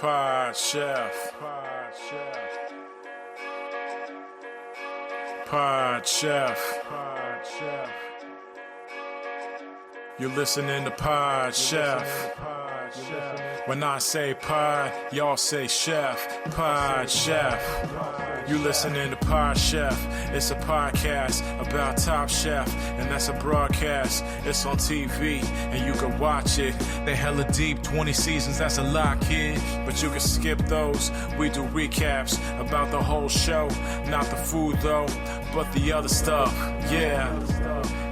Pod Chef. Pod Chef. Pod Chef. Pod Chef. You're listening to Pod Chef. When I say pod, y'all say chef. Pod Chef. You listening to Pod Chef. It's a podcast about Top Chef, and that's a broadcast. It's on TV, and you can watch it. They hella deep, 20 seasons, that's a lot, kid. But you can skip those. We do recaps about the whole show. Not the food, though, but the other stuff. Yeah.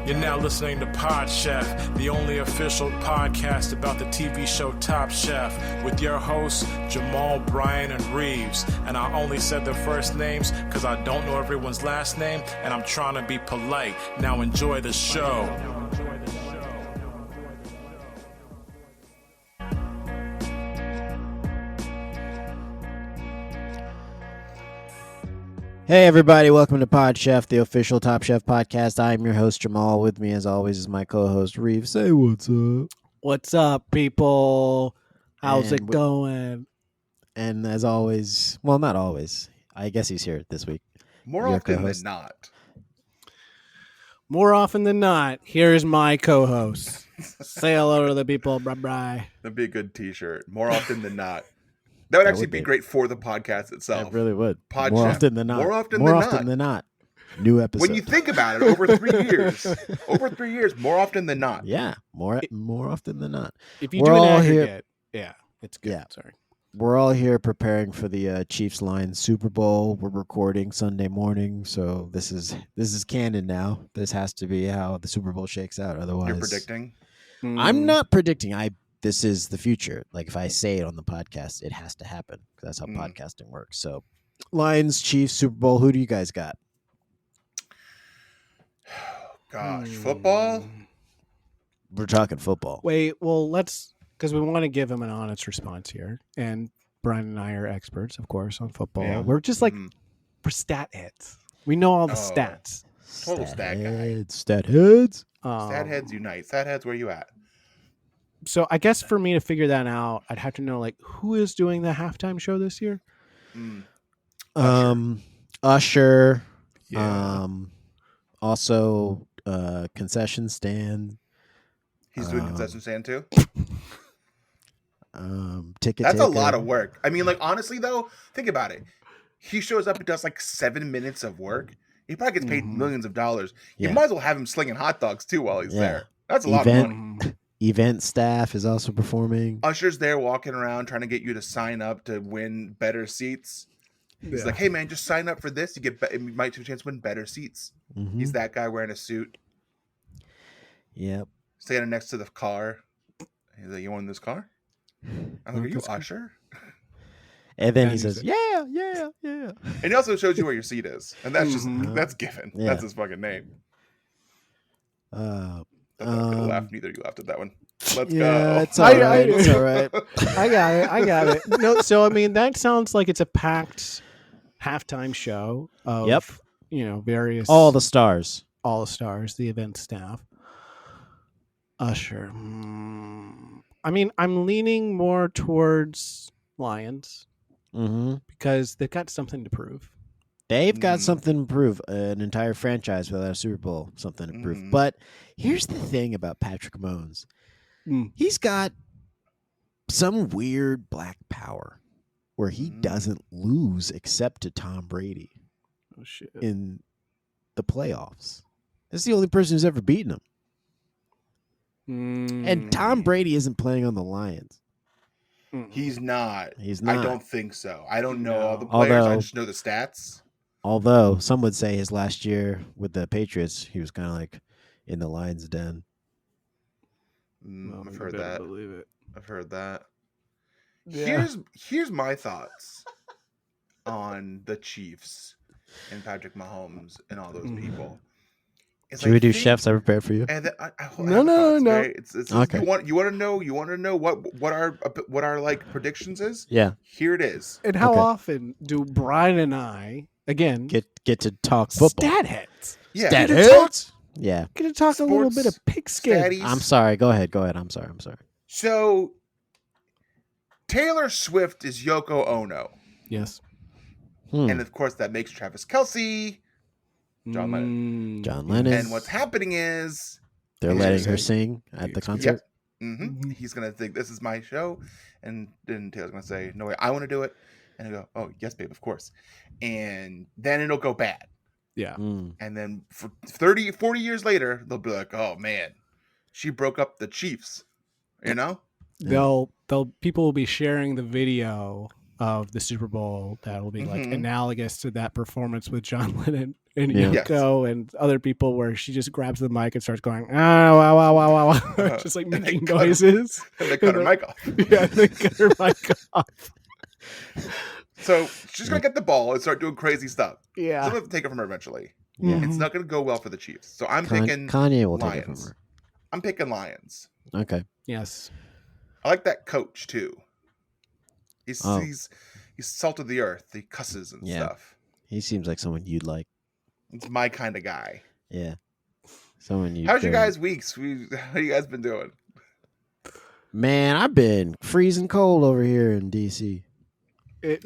You're now listening to Pod Chef, the only official podcast about the TV show Top Chef, with your hosts, Jamal, Brian, and Reeves. And I only said their first names because I don't know everyone's last name, and I'm trying to be polite. Now enjoy the show. Hey everybody, welcome to Pod Chef, the official Top Chef podcast. I'm your host Jamal. With me as always is my co-host Reeves. Say what's up. What's up, people? How's And it going? And as always, well, not always. I guess he's here this week. More Your often co-host. than not. More often than not, here's my co-host. Say hello to the people. Bye-bye. That'd be a good t-shirt. More often than not. That would actually would be be. great for the podcast itself. It really would. Pod More Chef. often than not. More often More than often not. than not. New episode. When you think about it, over 3 years. Over 3 years, more often than not. Yeah, more often than not. If you We're do an all here- aggregate, yeah, it's good. Yeah. Sorry. We're all here preparing for the Chiefs Lions Super Bowl. We're recording Sunday morning, so this is canon now. This has to be how the Super Bowl shakes out. Otherwise, You're predicting? I'm not predicting. This is the future. Like if I say it on the podcast, it has to happen. That's how podcasting works. So, Lions, Chiefs, Super Bowl. Who do you guys got? Gosh, football? We're talking football. Wait, well, because we want to give him an honest response here. And Brian and I are experts, of course, on football. Yeah. We're just like, Mhm. we're stat heads. We know all the Oh. stats. Total stat guy. heads, stat heads. Stat heads unite. Stat heads, where you at? So I guess for me to figure that out, I'd have to know, like, who is doing the halftime show this year? Mm. Usher. Yeah. Also, concession stand. He's doing concession stand too? Ticket. That's a taker. lot of work. I mean, like, honestly, though, think about it. He shows up and does like 7 minutes of work. He probably gets paid millions of dollars. You Yeah. might as well have him slinging hot dogs too while he's Yeah. there. That's a lot of money. Event staff is also performing. Usher's there walking around trying to get you to sign up to win better seats. He's like, hey, man, just sign up for this. You might have a chance to win better seats. Mhm. He's that guy wearing a suit, Yep. standing next to the car. He's like, you want this car? I'm like, are you Usher? And then And he he's says, like- yeah. And he also shows you where your seat is. And that's just, that's given. Yeah. That's his fucking name. I'm not gonna laugh. Neither of you laughed at that one. Let's Yeah, go. it's all right. I- It's all right. I got it. No, so I mean that sounds like it's a packed halftime show of Yep. Various All the stars. all the stars, the event staff. Usher. I mean, I'm leaning more towards Lions Mm-hmm. because they've got something to prove. They've got Mhm. something to prove. An entire franchise without a Super Bowl, something to prove. Mhm. But here's the thing about Patrick Mahomes. Mm. He's got some weird black power where he Mhm. doesn't lose except to Tom Brady Oh shit. in the playoffs. That's the only person who's ever beaten him. And Tom Brady isn't playing on the Lions. He's not. He's not. I don't think so. I don't know all the players. Although- I just know the stats. Although some would say his last year with the Patriots, he was kind of like in the Lions' den. I've heard that. Believe it. I've heard that. Yeah. Here's my thoughts on the Chiefs and Patrick Mahomes and all those people. It's Should like, we do think- chefs I prepared for you? And then I No, have no, thoughts, no. right? It's Okay. You want to know what our like predictions is? Yeah. Here it is. And how Okay. often do Brian and I again Get to talk football. stat heads? Yeah. Stat Get to talk- heads? Yeah. Get to talk a little bit of Sports pigskin. statties. I'm sorry. Go ahead. I'm sorry. So Taylor Swift is Yoko Ono. Yes. And of course, that makes Travis Kelce John Lennon. John Lennon. And what's happening is They're he's letting gonna her say- sing at the concert. He's going to think, this is my show. And then Taylor's going to say, no way, I want to do it. And he'll go, oh, yes, babe, of course. And then it'll go bad. Yeah. Mm. And then for 30, 40 years later, they'll be like, oh, man, she broke up the Chiefs. You know? People will be sharing the video of the Super Bowl that will be like analogous to that performance with John Lennon and Yoko and other people, where she just grabs the mic and starts going, wow, wow, wow, wow, wow. Just like making noises. And they cut her mic off. Yeah, they cut her mic off. So she's going to get the ball and start doing crazy stuff. Yeah. Someone will take it from her eventually. Yeah. It's not going to go well for the Chiefs. So I'm picking Kanye will take it from Lions. her. I'm picking Lions. Okay. Yes. I like that coach too. He's Oh. he's salt of the earth. He cusses and Yeah. stuff. He seems like someone you'd like. It's my kind of guy. Yeah. Someone you. How's your guys' weeks? How you guys been doing? Man, I've been freezing cold over here in DC.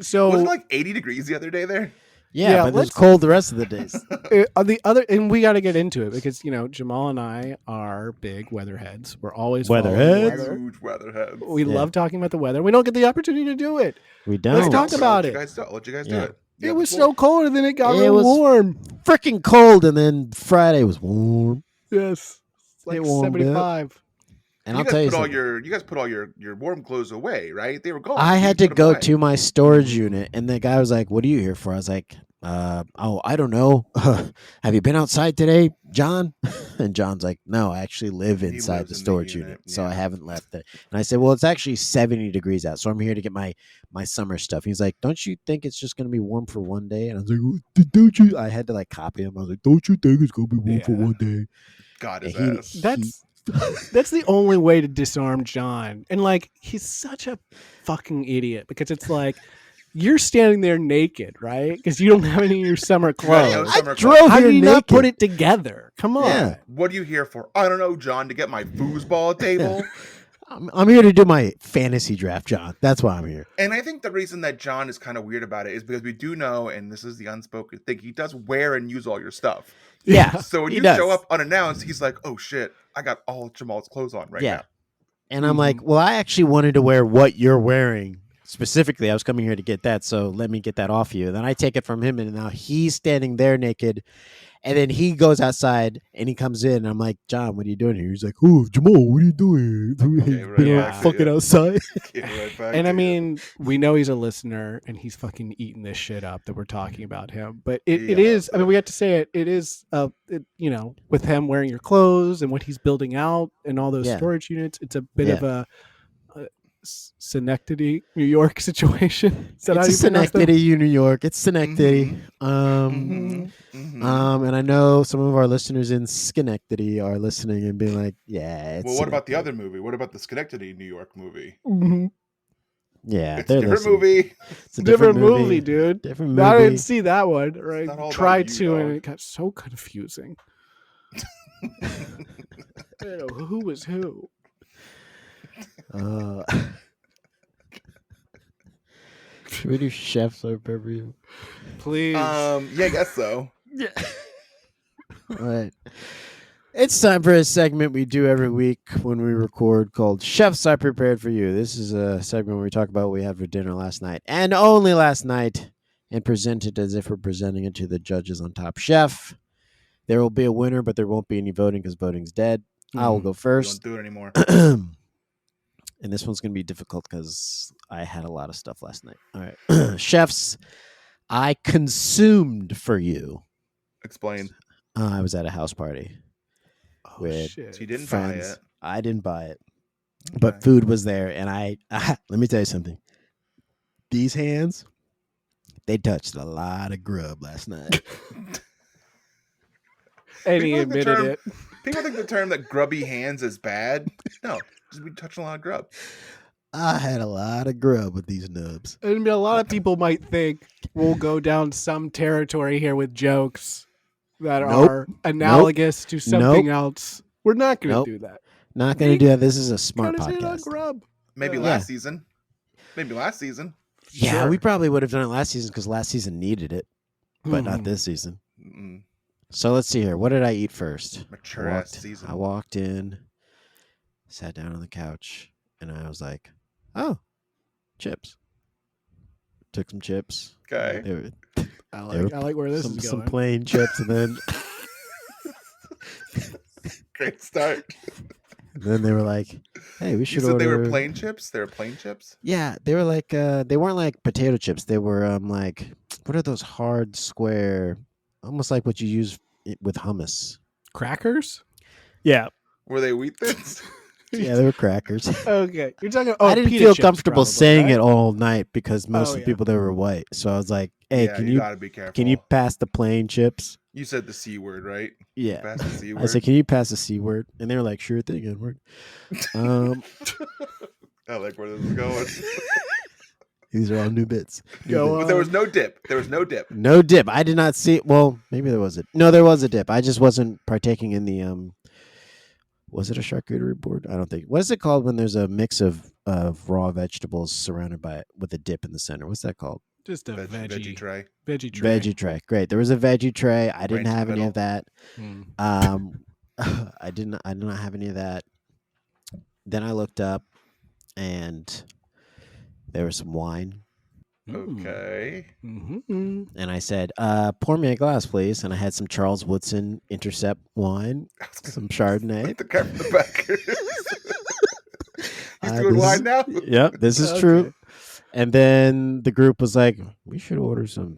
So Wasn't it like 80 degrees the other day there? Yeah, but it was let's- cold the rest of the days. the other, and we got to get into it because Jamal and I are big weatherheads. We're always following the Weatherheads? weather. Huge weatherheads. We Yeah. love talking about the weather. We don't get the opportunity to do it. We don't. Let's talk about I'll it. let you guys do Yeah. it. It was so cold, and then it got It real was- warm. freaking cold, and then Friday was warm. Yes, it's like It warmed up. 75. And You I'll guys tell you put all something. you guys put all your warm clothes away, right? They were gone. I You had to put 'em go away. to my storage unit, and the guy was like, "What are you here for?" I was like, "Oh, I don't know. Have you been outside today, John?" And John's like, "No, I actually live inside lives the in the storage unit, unit, so I yeah. haven't left it." And I said, "Well, it's actually 70 degrees out, so I'm here to get my summer stuff." He's like, "Don't you think it's just gonna be warm for one day?" And I was like, "Don't you?" I had to like copy him. I was like, "Don't you think it's gonna be warm for Yeah. one day?" God his And ass. That's the only way to disarm John. And like, he's such a fucking idiot because it's like, you're standing there naked, right? Because you don't have any of your summer You got no clothes. summer I clothes. drove How here do you naked. not put it together? Come on. Yeah. What are you here for? I don't know, John, to get my foosball table. I'm here to do my fantasy draft, John. That's why I'm here. And I think the reason that John is kind of weird about it is because we do know, and this is the unspoken thing, he does wear and use all your stuff. Yeah. So when He you does. show up unannounced, he's like, "Oh shit, I got all Jamal's clothes on right Yeah. now." And I'm like, well, I actually wanted to wear what you're wearing specifically. I was coming here to get that, so let me get that off you. Then I take it from him, and now he's standing there naked. And then he goes outside, and he comes in, and I'm like, John, what are you doing here? He's like, oh, Jamal, what are you doing? right Being back to fucking you. outside. Get right back And to I you. mean, we know he's a listener and he's fucking eating this shit up that we're talking about him. But it Yeah. is, I mean, we have to say it is, with him wearing your clothes and what he's building out and all those Yeah. storage units, it's a bit Yeah. of a Schenectady, New York situation. Is that how It's you pronounce that? Schenectady, New York. It's Schenectady. Mhm. And I know some of our listeners in Schenectady are listening and being like, yeah, it's Well, what about the Schenectady. other movie? What about the Schenectady, New York movie? Mhm. Yeah, It's a they're different listening. movie. It's a Different movie, dude. Different movie. I didn't see that one. Right? not all about Tried you, to, and dog. it got so confusing. I don't know who was who. Should we do chefs or review? Please. Yeah, I guess so. All right. It's time for a segment we do every week when we record called Chefs I Prepared for You. This is a segment where we talk about what we had for dinner last night and only last night and present it as if we're presenting it to the judges on Top Chef. There will be a winner, but there won't be any voting because voting's dead. I will go We first. don't do it anymore. And this one's going to be difficult because I had a lot of stuff last night. All right. Chefs I consumed for you. Explain. I was at a house party. Oh, with shit. So you didn't friends. buy it. I didn't buy it, but Okay. food was there, and I let me tell you something. These hands, they touched a lot of grub last night. And he People like the admitted term- it. People think the term that grubby hands is bad. No, just we touching a lot of grub. I had a lot of grub with these nubs. I mean, a lot of people might think we'll go down some territory here with jokes that Nope. are analogous to something else. We're not going to Nope. do that. Not going to do that. This is a smart Gotta say it on podcast. grub. Maybe Yeah. last season. Maybe last season. Yeah, Sure. we probably would have done it last season because last season needed it, but not this season. Mm-mm. So let's see here. What did I eat first? Mature ass season. I walked in, sat down on the couch, and I was like, "Oh, chips." Took some chips. Okay. I like where this is going. Some plain chips, and then Great start. then they were like, "Hey, we You should said order." they were plain chips? They were plain chips? Yeah, they were like they weren't like potato chips. They were like, what are those hard square, almost like what you use with hummus. Crackers? Yeah. Were they wheat thins? Yeah, they were crackers. Okay. You're talking I didn't pita feel chips, comfortable probably, saying right? it all night because most Oh, of the yeah. people there were white. So I was like, "Hey, Yeah, can you you gotta be careful. can you pass the plain chips?" You said the C word, right? Yeah. Pass the C word. I said, "Can you pass the C word?" And they were like, "Sure thing, Edward." I like where this is going. These are all new bits. Go But there was on. no dip. There was no dip. No dip. I did not see. Well, maybe there was a. No, there was a dip. I just wasn't partaking in the. Was it a charcuterie board? I don't think. What is it called when there's a mix of raw vegetables surrounded by with a dip in the center? What's that called? Just a Veggie tray. Veggie tray. Veggie tray. Great. There was a veggie tray. I didn't Right in the have any middle. of that. Mm. I did not have any of that. Then I looked up, and there was some wine. Okay. Mm-hmm. And I said, "Pour me a glass, please." And I had some Charles Woodson Intercept wine, some Chardonnay. Like the guy from the back. He's doing This wine is- now? Yep, this is Okay. true. And then the group was like, "We should order some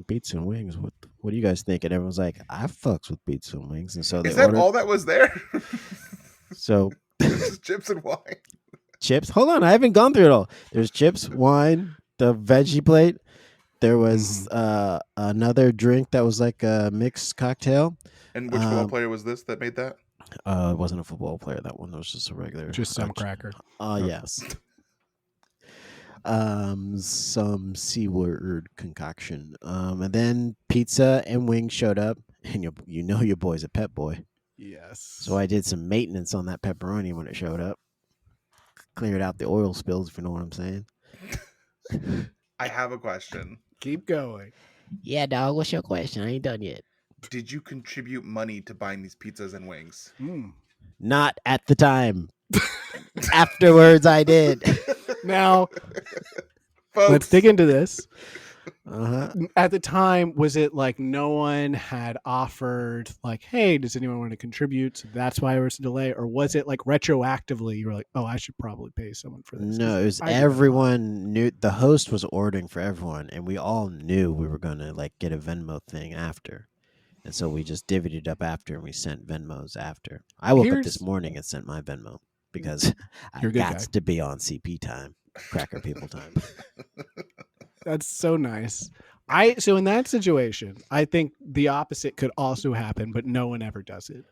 pizza and wings. What do you guys think?" And everyone's like, "I fucks with pizza and wings." And so they Is that ordered. all that was there? So Just chips and wine. chips. Hold on, I haven't gone through it all. There's chips, wine, the veggie plate. There was another drink that was like a mixed cocktail. And which football player was this that made that? It wasn't a football player. That one was just a regular. Just some cracker. Yes. Some C word concoction. And then pizza and wings showed up, and you know your boy's a pep boy. Yes. So I did some maintenance on that pepperoni when it showed up. Cleared out the oil spills, if you know what I'm saying. I have a question. Keep going. Yeah, dog. What's your question? I ain't done yet. Did you contribute money to buying these pizzas and wings? Mm. Not at the time. Afterwards, I did. Now, Folks, let's dig into this. Uh-huh. At the time, was it like no one had offered, like, hey, does anyone want to contribute? So that's why there was a delay. Or was it like retroactively, you were like, oh, I should probably pay someone for this? No, it was I did not. everyone knew. The host was ordering for everyone, and we all knew we were going to like get a Venmo thing after. And so we just divvied it up after, and we sent Venmos after. I woke up this morning and sent my Venmo because I You're a good got guy. to be on CP time, cracker people time. That's so nice. So in that situation, I think the opposite could also happen, but no one ever does it.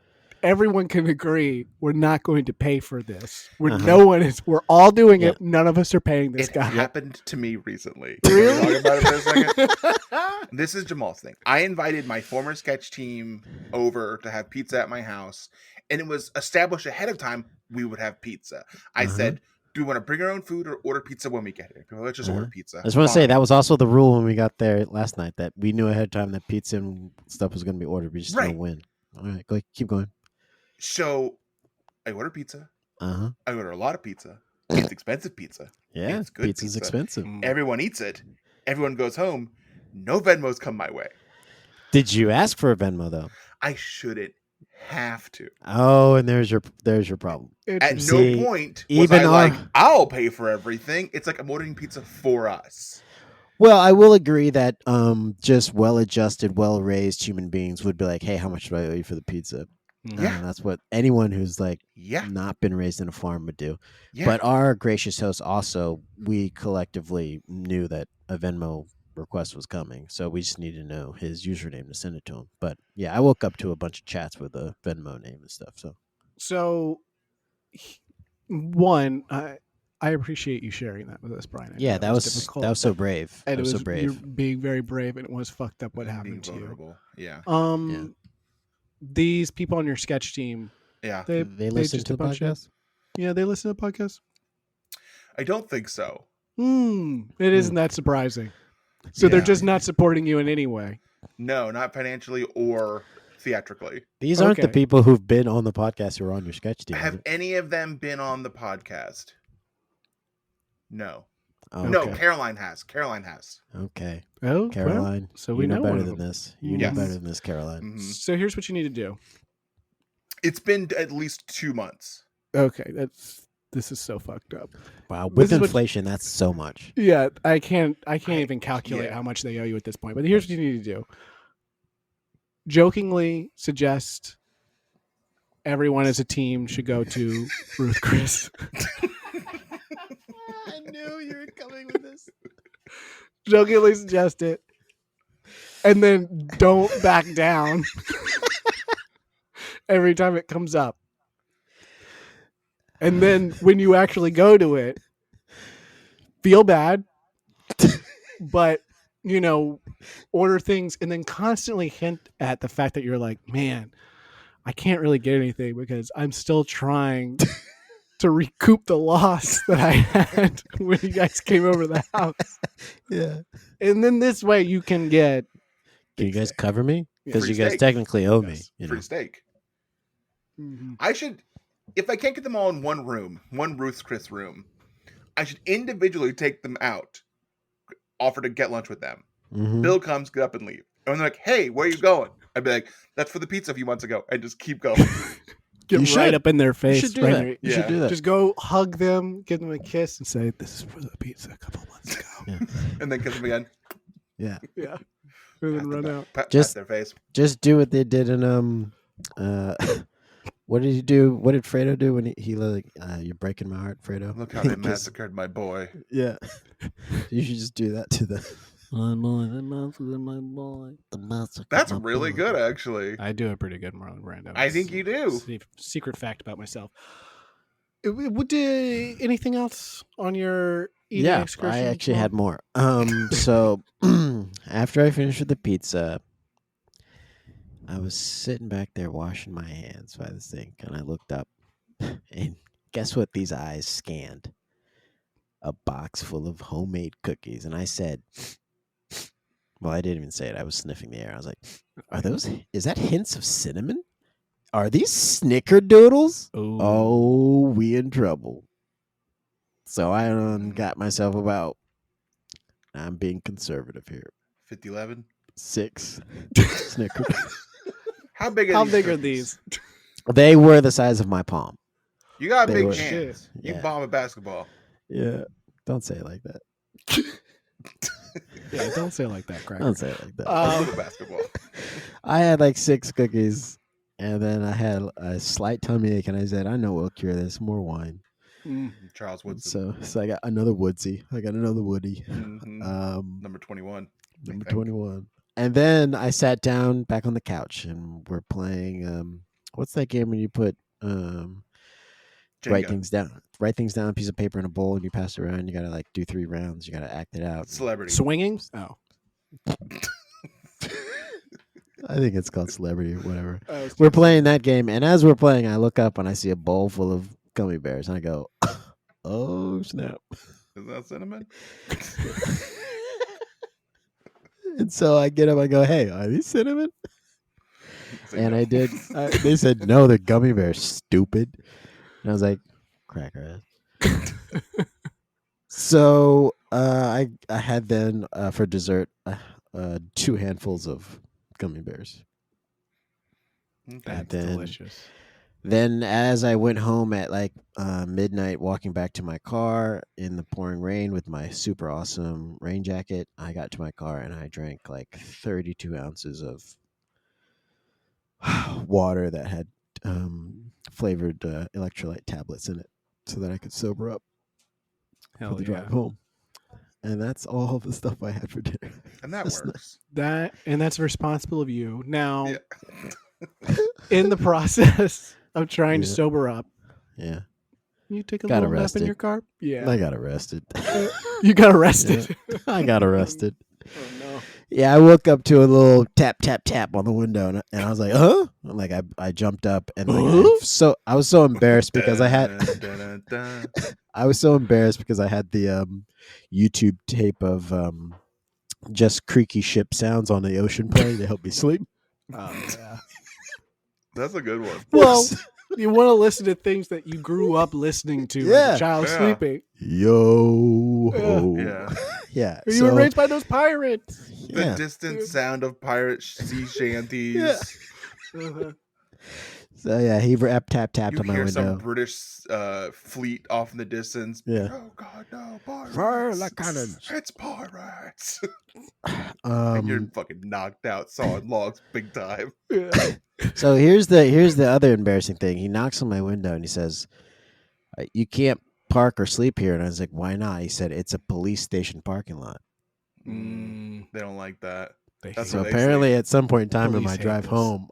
Everyone can agree we're not going to pay for this. No one is. We're all doing it. None of us are paying this it guy. happened to me recently. Really? Can we talk about it for a second? This is Jamal's thing. I invited my former sketch team over to have pizza at my house, and it was established ahead of time we would have pizza. I said, do we want to bring our own food or order pizza when we get here? People, let's just order pizza. I just want to say Fine. that was also the rule when we got there last night, that we knew ahead of time that pizza and stuff was going to be ordered. We just didn't win. All right, go keep going. So I order pizza. I order a lot of pizza. It's expensive pizza. Yeah, It's good pizza's pizza. expensive. Everyone eats it. Everyone goes home. No Venmos come my way. Did you ask for a Venmo though? I shouldn't have to. Oh, and there's your problem. At See, no point was even I like, our- I'll pay for everything. It's like I'm ordering pizza for us. Well, I will agree that just well-adjusted, well-raised human beings would be like, "Hey, how much do I owe you for the pizza?" Yeah. That's what anyone who's like Yeah. not been raised in a farm would do. Yeah. But our gracious host also, we collectively knew that a Venmo request was coming, so we just needed to know his username to send it to him. But yeah, I woke up to a bunch of chats with a Venmo name and stuff. So One, I appreciate you sharing that with us, Brian. I know yeah, that was difficult, so brave. and That was so you're brave. being very brave, and it was fucked up what Being happened to you. vulnerable. Yeah. Yeah. These people on your sketch team, Yeah. They listen just to a the bunch of- podcast. Yeah, they listen to podcasts. I don't think so. It isn't that surprising. So they're just not supporting you in any way. No, not financially or theatrically. These aren't the people who've been on the podcast who are on your sketch team. Have any of them been on the podcast? No. Oh, no, Caroline has. Okay. Oh, Caroline. Well, so we know better than this. You know better than this, Caroline. Mm-hmm. So here's what you need to do. It's been at least 2 months. Okay, this is so fucked up. Wow, with inflation, that's so much. Yeah, I can't even calculate how much they owe you at this point. But here's what you need to do. Jokingly suggest everyone as a team should go to Ruth Chris. I knew you were coming with this. Jokingly suggest it. And then don't back down every time it comes up. And then when you actually go to it, feel bad, but, order things and then constantly hint at the fact that you're like, man, I can't really get anything because I'm still trying to recoup the loss that I had when you guys came over the house. Yeah. And then this way you can get... Can you guys cover me? Because you guys steak. Technically owe me. Free steak. Mm-hmm. I should... If I can't get them all in one room, one Ruth's Chris room, I should individually take them out, offer to get lunch with them. Mm-hmm. Bill comes, get up and leave. And they're like, hey, where are you going? I'd be like, that's for the pizza a few months ago. And just keep going. Get right up in their face. You should do that. You should do that. Just go hug them, give them a kiss, and say, this is for the pizza a couple months ago. Yeah. And then kiss them again. Yeah. Yeah. And then run out. Just their face. Just do what they did in what did he do? What did Fredo do when he like you're breaking my heart, Fredo? Look how they massacred my boy. Yeah. You should just do that to the my boy, they massacred my boy. The massacre. That's really good, actually. I do a pretty good Marlon Brando. I think you do. Secret fact about myself. Would anything else on your eating excursion? I actually had more. So after I finished with the pizza, I was sitting back there washing my hands by the sink, and I looked up, and guess what these eyes scanned? A box full of homemade cookies. And I said, well, I didn't even say it. I was sniffing the air. I was like, is that hints of cinnamon? Are these snickerdoodles? Ooh. Oh, we in trouble. So I got myself about, I'm being conservative here, 50-11? 6 snickerdoodles. How big are these? They were the size of my palm. You got big hands. You Yeah. bomb a basketball. Yeah. Don't say it like that. Yeah, don't say it like that, Cracker. Don't say it like that. A basketball. I had like 6 cookies, and then I had a slight tummy ache, and I said, I know what'll cure this. More wine. Charles Woodson. So I got another Woodsy. I got another Woody. Number 21. Number 21. And then I sat down back on the couch, and we're playing, what's that game when you put write things down on a piece of paper in a bowl, and you pass it around. You gotta like do 3 rounds. You gotta act it out. Celebrity. Swinging? Oh. I think it's called Celebrity or whatever. We're playing that game, and as we're playing, I look up and I see a bowl full of gummy bears, and I go, oh snap. Is that cinnamon? And so I get up, I go, hey, are these cinnamon? And no. I did. They said, no, they're gummy bears, stupid. And I was like, cracker ass. So I had then for dessert 2 handfuls of gummy bears. That's delicious. Then as I went home at like midnight, walking back to my car in the pouring rain with my super awesome rain jacket, I got to my car and I drank like 32 ounces of water that had flavored electrolyte tablets in it so that I could sober up for the drive home. And that's all the stuff I had for dinner. And that works. That's responsible of you. Now, in the process of trying to sober up, you take a little nap in your car? Yeah. I got arrested. You got arrested? I got arrested. Oh, no. Yeah, I woke up to a little tap tap tap on the window, and I was like, "Huh?" Like I jumped up and I was so embarrassed because I was so embarrassed because I had the YouTube tape of just creaky ship sounds on the ocean playing to help me sleep. Oh yeah. That's a good one. Well, you want to listen to things that you grew up listening to as a child sleeping. Yo. Yeah. Yeah. You were raised by those pirates. The distant sound of pirate sea shanties. So yeah, he tap tapped You on my hear window. some British fleet off in the distance. Yeah. Oh God, no pirates! Fire the cannons. It's pirates. And you're Um. fucking knocked out, sawing logs big time. So here's the other embarrassing thing. He knocks on my window and he says, "You can't park or sleep here." And I was like, "Why not?" He said, "It's a police station parking lot." They don't like that. That's So what they apparently, say. at some point in time in Police my hate drive this. home,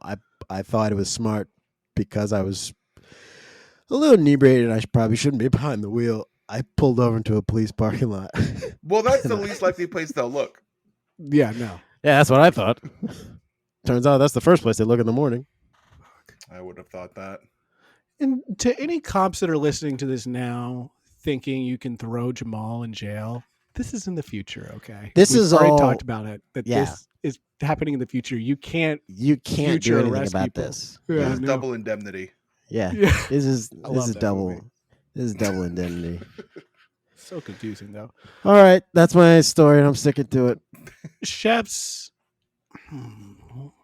I thought it was smart because I was a little inebriated. I probably shouldn't be behind the wheel. I pulled over into a police parking lot. Well, that's the least likely place they'll look. Yeah, no. Yeah, that's what I thought. Turns out that's the first place they look in the morning. I would have thought that. And to any cops that are listening to this now, thinking you can throw Jamal in jail, this is in the future, okay? This We've is already all- talked about it. That Yeah. this is happening in the future. You can't You can't do future anything arrest about people. this. Yeah, This is no. double indemnity. Yeah, Yeah. this is I love that double. movie. This is double indemnity. So confusing though. All right, that's my story, and I'm sticking to it. Chefs,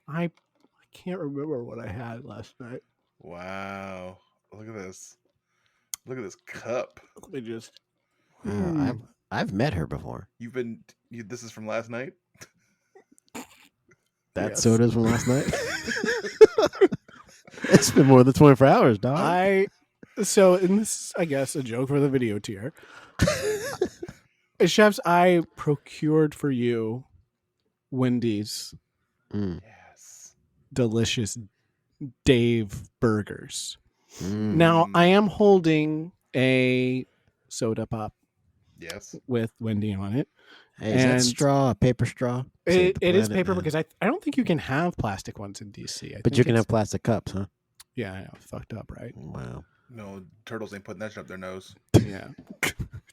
I can't remember what I had last night. Wow. Look at this. Look at this cup. Let me just. I've met her before. This is from last night? That Yes. soda's from last night. It's been more than 24 hours, dog. So, and this is, I guess, a joke for the video tier. Chefs, I procured for you Wendy's Yes. delicious Dave burgers. Now, I am holding a soda pop Yes. with Wendy on it. Hey, is that and- straw, a paper straw? It is Planet paper Man. because I don't think you can have plastic ones in DC. But you can have plastic cups, huh? Yeah, I know. Fucked up, right? Wow. No, turtles ain't putting that shit up their nose. Yeah.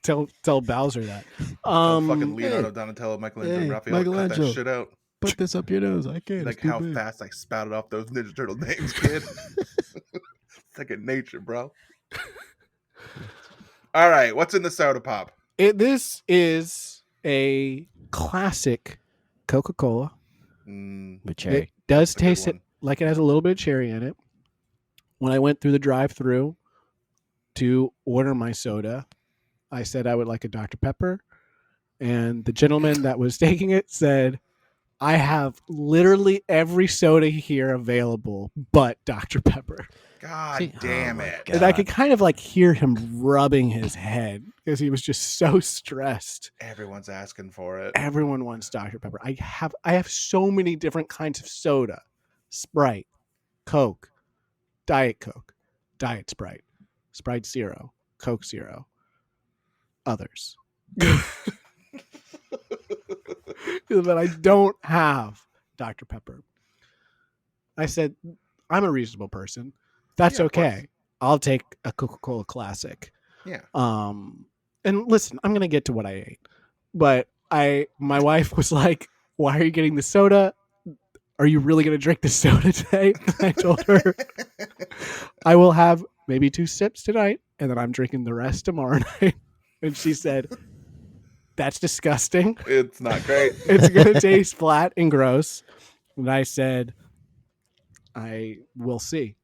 tell Bowser that. Fucking Leonardo, Donatello, Michelangelo, Hey, Raphael, cut Michelangelo. that shit out. Put this up your nose. I can't. Like how fast I spouted off those Ninja Turtle names, kid. Second nature, bro. All right, what's in the soda pop? This is a classic Coca-Cola. With cherry. It does a good taste it one. like it has a little bit of cherry in it. When I went through the drive-through to order my soda, I said I would like a Dr. Pepper, and the gentleman that was taking it said, "I have literally every soda here available but Dr. Pepper." God See- damn oh my it. God. And I could kind of like hear him rubbing his head because he was just so stressed. Everyone's asking for it. Everyone wants Dr. Pepper. I have so many different kinds of soda: Sprite, Coke, Diet Coke, Diet Sprite, Sprite Zero, Coke Zero, others. But I don't have Dr. Pepper. I said, I'm a reasonable person. That's Yeah, of course. okay. I'll take a Coca-Cola Classic. Yeah. And listen, I'm gonna get to what I ate, but my wife was like, "Why are you getting the soda? Are you really gonna drink the soda today?" I told her, "I will have maybe 2 sips tonight, and then I'm drinking the rest tomorrow night." And she said, "That's disgusting. It's not great. It's gonna taste flat and gross." And I said, "I will see."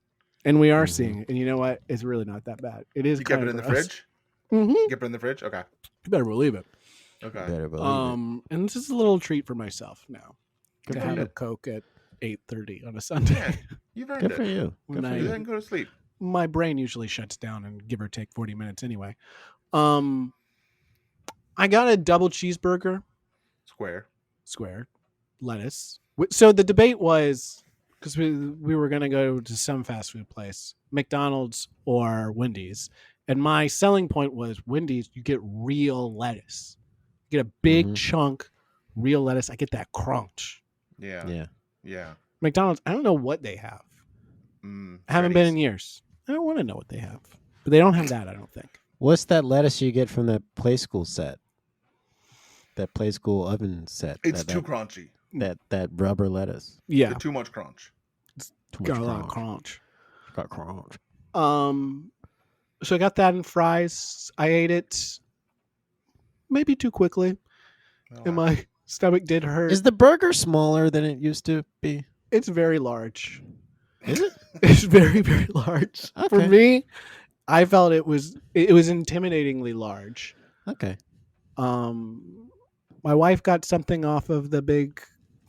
And we are seeing it. And you know what? It's really not that bad. It is You kept kind it of in the gross. fridge? Mm-hmm. You kept it in the fridge? Okay. You better believe it. Okay. Better believe it. And this is a little treat for myself now Good to for have you. a Coke at 8:30 on a Sunday. Yeah. You've earned Good it. for you. When Good for I- You you. didn't go to sleep. My brain usually shuts down and give or take 40 minutes anyway. I got a double cheeseburger, square, lettuce. So the debate was, because we were going to go to some fast food place, McDonald's or Wendy's. And my selling point was Wendy's, you get real lettuce. You get a big Mhm. chunk, real lettuce. I get that crunch. Yeah. McDonald's, I don't know what they have. I haven't Freddy's. been in years. I don't want to know what they have, but they don't have that. I don't think. What's that lettuce you get from that Play School set? That Play School oven set. It's too crunchy. That rubber lettuce. Yeah, Too much crunch. Too got much a lot of crunch. crunch. Got crunch. So I got that in fries. I ate it maybe too quickly, and my stomach did hurt. Is the burger smaller than it used to be? It's very large. Is it? It's very, very large. Okay. For me, I felt it was intimidatingly large. Okay. My wife got something off of the big,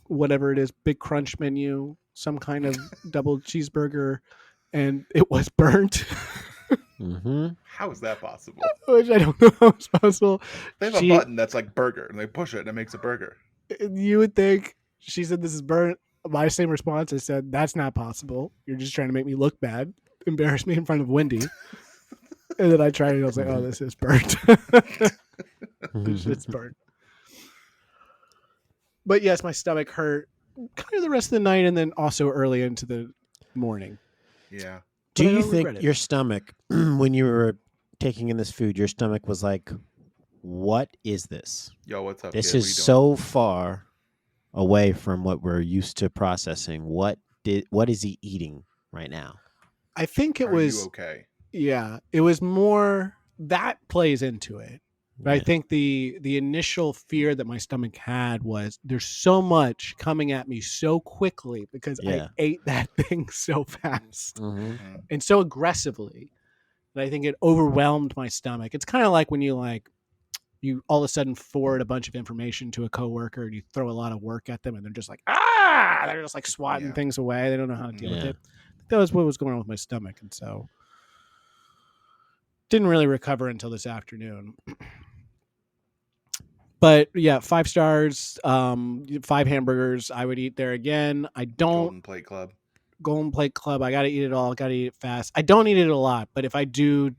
whatever it is, big crunch menu, some kind of double cheeseburger, and it was burnt. Mm-hmm. How is that possible? Which I don't know how it's possible. They have a button that's like burger, and they push it, and it makes a burger. You would think, she said this is burnt. My same response, I said, that's not possible. You're just trying to make me look bad, embarrass me in front of Wendy. And then I tried it, I was like, oh, this is burnt. It's burnt. But yes, my stomach hurt kind of the rest of the night and then also early into the morning. Yeah. Do But I you don't regret think it. your stomach, when you were taking in this food, your stomach was like, what is this? Yo, what's up? This kid? is so far away from what we're used to processing. What is he eating right now? I think it Are was, you okay? yeah, it was more, that plays into it. But I think the initial fear that my stomach had was there's so much coming at me so quickly because I ate that thing so fast and so aggressively that I think it overwhelmed my stomach. It's kind of like when you all of a sudden forward a bunch of information to a coworker and you throw a lot of work at them and they're just like, they're just like swatting things away. They don't know how to deal with it. That was what was going on with my stomach. And so didn't really recover until this afternoon. But yeah, 5 stars, 5 hamburgers. I would eat there again. I don't. Golden Plate Club. I got to eat it all. Got to eat it fast. I don't eat it a lot, but if I do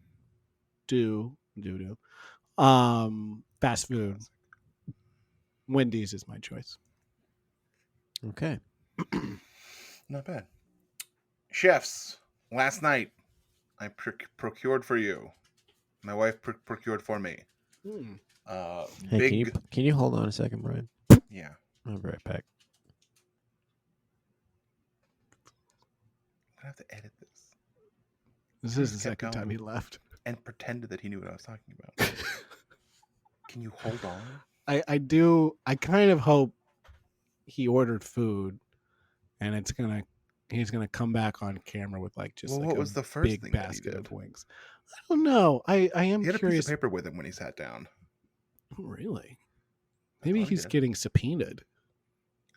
fast food, Wendy's is my choice. Okay. Not bad. Chefs, last night I procured for you. My wife procured for me. Hey, can you hold on a second, Brian? Yeah. I'll be right back. I'm going to have to edit this. This is the second time he left. And pretended that he knew what I was talking about. Can you hold on? I do. I kind of hope he ordered food and he's gonna come back on camera with what was the first big basket of wings. I don't know. I am he had curious. A piece of paper with him when he sat down. Really? Maybe he's getting subpoenaed.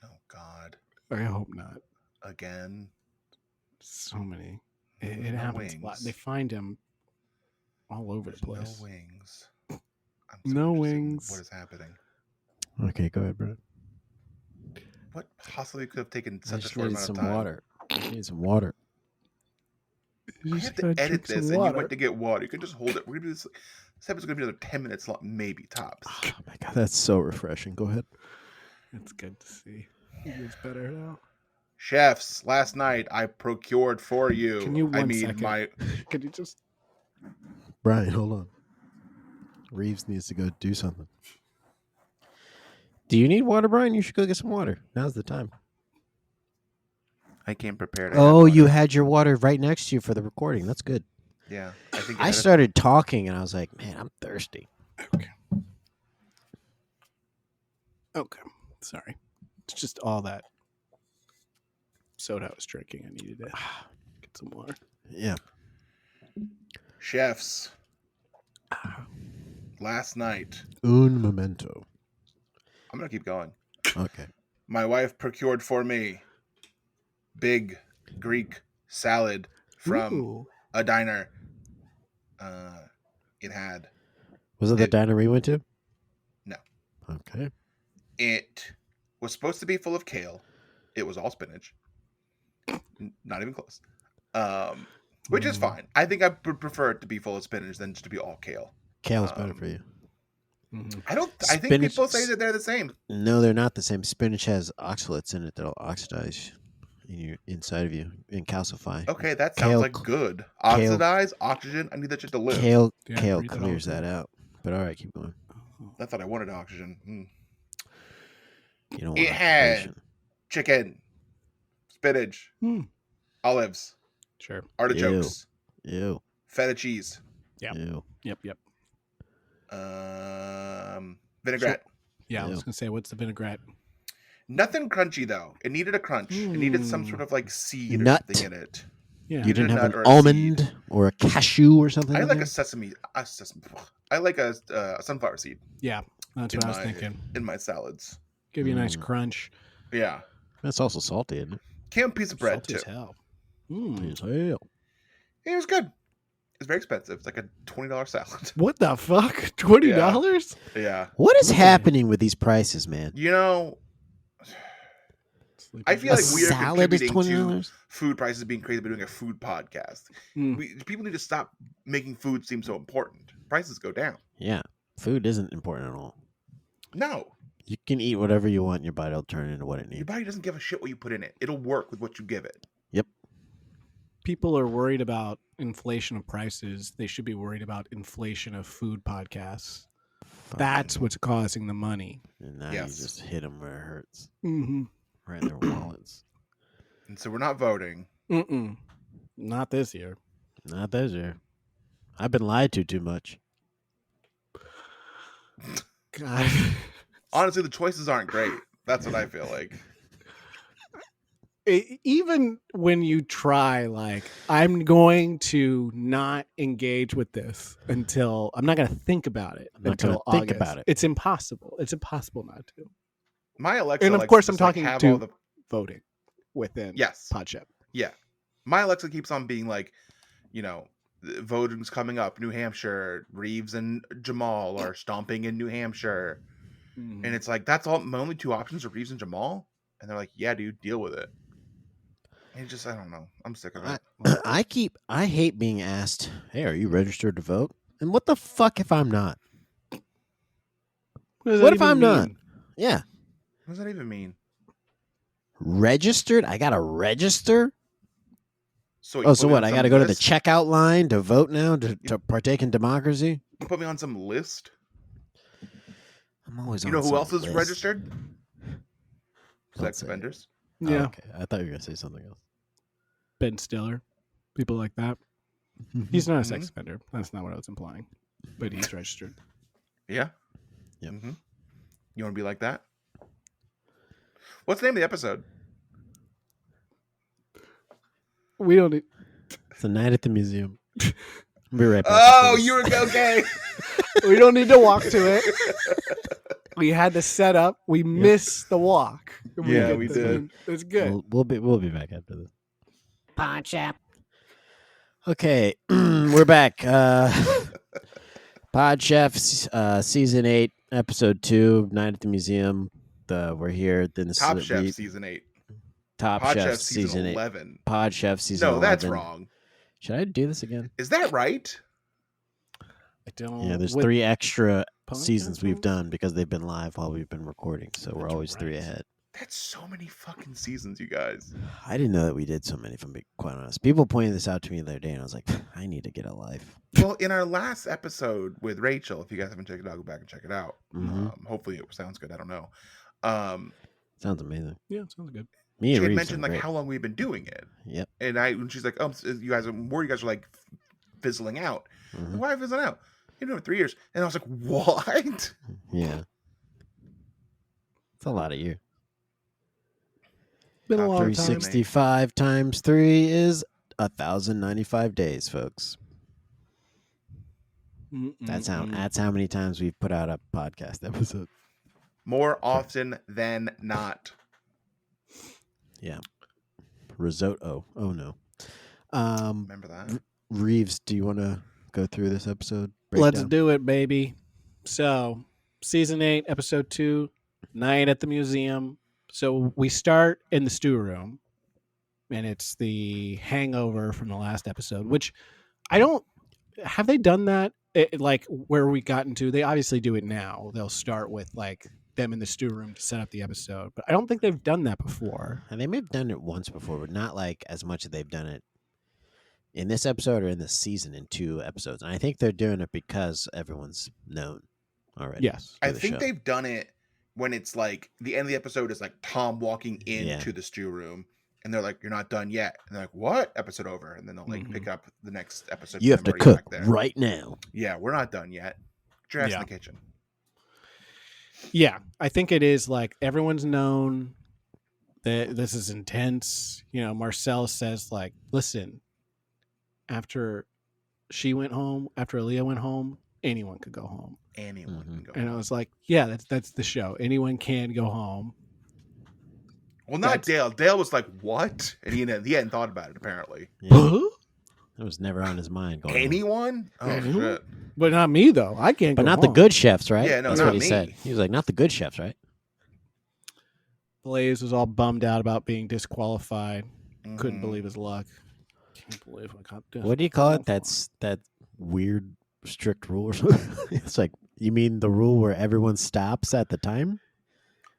Oh God! I hope not. Again. So many. It happens a lot. They find him all over the place. No wings. No wings. What is happening? Okay, go ahead, bro. What possibly could have taken such a short amount of time? Water. I need some water. I have to edit this, and you went to get water. You can just hold it. We're gonna do this. This episode's gonna be another 10 minutes long, maybe tops. Oh my God, that's so refreshing. Go ahead. It's good to see. It's better now. Chefs, last night I procured for you. Can you second? Can you just? Brian, hold on. Reeves needs to go do something. Do you need water, Brian? You should go get some water. Now's the time. I came prepared. Oh, you had your water right next to you for the recording. That's good. Yeah. I started talking and I was like, man, I'm thirsty. Okay. Sorry. It's just all that soda I was drinking. I needed to get some water. Yeah. Chefs. Last night. Un momento. I'm going to keep going. Okay. My wife procured for me big Greek salad from a diner. It had. Was it the diner we went to? No. Okay. It was supposed to be full of kale. It was all spinach. Not even close. Which is fine. I think I would prefer it to be full of spinach than just to be all kale. Kale's better for you. Mm-hmm. I think people say that they're the same. No, they're not the same. Spinach has oxalates in it that'll oxidize in your inside of you and calcify. Okay, that sounds like good. Oxidize, oxygen. I need that shit to live. Kale breathe it clears all that out. But all right, keep going. I thought I wanted oxygen. You don't want It had oxidation. chicken, spinach, olives, Sure. artichokes, Ew. feta cheese, Yeah. Ew. Yep. vinaigrette. Yeah, I Ew. was gonna say, what's the vinaigrette? Nothing crunchy though. It needed a crunch. It needed some sort of like seed or Nut. something in it. Yeah. You didn't a have nut an or a almond seed. or a cashew or something? I in like there? I like a sunflower seed Yeah, that's what I was thinking. in my salads. Give you a nice crunch. Yeah, That's also salty, isn't it? canned piece of bread Salty too. as hell. Mm. As hell. It was good. It's very expensive. It's like a $20 salad. What the fuck? $20? Yeah, What is happening with these prices, man? you know, I feel A like we are salad is contributing to $20? food prices being crazy by doing a food podcast. Mm. People need to stop making food seem so important. Prices go down. Yeah. Food isn't important at all. No, You can eat whatever you want, and your body will turn into what it your needs. body doesn't give a shit what you put in it. It'll work with what you give it. Yep. People are worried about inflation of prices. They should be worried about inflation of food podcasts. That's what's causing the money. And now Yes. you just hit them where it hurts. Mm-hmm. Right in their wallets. And so we're not voting. Mm-mm. Not this year. Not this year. I've been lied to too much. God. Honestly, the choices aren't great. That's what I feel like. Even when you try, like, I'm going to not engage with this until I'm not going to think about it I'm not until gonna think August. about it. It's impossible. It's impossible not to. My Alexa, And of likes course, to I'm just, like, talking have to all the voting within yes, Podship. yeah. My Alexa keeps on being like, you know, the voting's coming up. New Hampshire, Reeves and Jamal are stomping in New Hampshire, and it's like that's all. My only two options are Reeves and Jamal, and they're like, yeah, dude, deal with it. And it just, I don't know. I'm sick of it. I hate being asked, hey, are you registered to vote? And what the fuck if I'm not? What if I'm not? Yeah. What does that even mean? Registered? I gotta register? So Oh, so what? I gotta go to the list? checkout line to vote now to partake in democracy? You put me on some list. I'm always You on know who some else is list. registered? Don't Sex say it. offenders. Oh, Yeah. okay. I thought you were gonna say something else. Ben Stiller, people like that. He's not a sex Mhm. offender. That's not what I was implying. But he's registered. Yeah. Yep. Mm-hmm. You want to be like that? What's the name of the episode? We don't need. It's a night at the museum. I'll be right back. Oh, after this. you were okay. We don't need to walk to it. We had the setup. We missed the walk. Yeah, get we the did. thing. It's good. We'll be back after this. Podship. Okay, we're back. Pod Chefs, season 8, episode 2, Night at the Museum. We're here. Then this Top is Chef season 8. Top Pod Chef Chef season 11. Pod Chef season No, 11. that's wrong. Should I do this again? Is that right? I don't. Yeah, there's what- 3 extra seasons podcast we've ones? done because they've been live while we've been recording, so we're That's always 3 right. ahead. That's so many fucking seasons, you guys. I didn't know that we did so many, if I'm being quite honest. People pointed this out to me the other day, and I was like, I need to get a life. Well, in our last episode with Rachel, if you guys haven't checked it out, go back and check it out. Mhm. Hopefully it sounds good. I don't know. Sounds amazing. Yeah, sounds good. Me She and had Reeves mentioned are like great. how long we've been doing it. Yep. And she's like, oh, you guys are more. You guys are like fizzling out. Mhm. Why fizzling out? You've been doing it 3 years. And I was like, what? Yeah. It's a lot of years. Been a Top long time. 365 times 3 is 1,095 days, folks. That's how many times we've put out a podcast episode. More often than not. Risotto. Oh no. Remember that? Reeves, do you want to go through this episode? Let's breakdown? do it, baby. So, season 8, episode 2, Night at the Museum. So, we start in the stew room, and it's the hangover from the last episode, which I don't. Have they done that like where we got into, they obviously do it now. They'll start with like them in the stew room to set up the episode, but I don't think they've done that before. And they may have done it once before, but not like as much as they've done it in this episode or in this season in 2 episodes. And I think they're doing it because everyone's known already. Yes. I think they've done it when it's like the end of the episode is like Tom walking into the stew room and they're like, "You're not done yet." And they're like, "What?" Episode over. And then they'll like pick up the next episode. You have to cook right now. Yeah, we're not done yet. Get your ass in the kitchen. Yeah, I think it is like everyone's known that this is intense. You know, Marcel says like, "Listen, after she went home, after Aaliyah went home, anyone could go home. Anyone can go and home." I was like, yeah, that's the show. Anyone can go home. Well, not Dale. Dale was like, "What?" And he hadn't thought about it, apparently. Yeah. It was never on his mind. Going Anyone? Oh, shit. But not me, though. I can't But go not home. the good chefs, right? Yeah, no, that's not what he me. said. He was like, not the good chefs, right? Blaze was all bummed out about being disqualified. Couldn't believe his luck. Can't believe I got disqualified. What do you call it? That's that weird strict rule or something. It's like, you mean the rule where everyone stops at the time?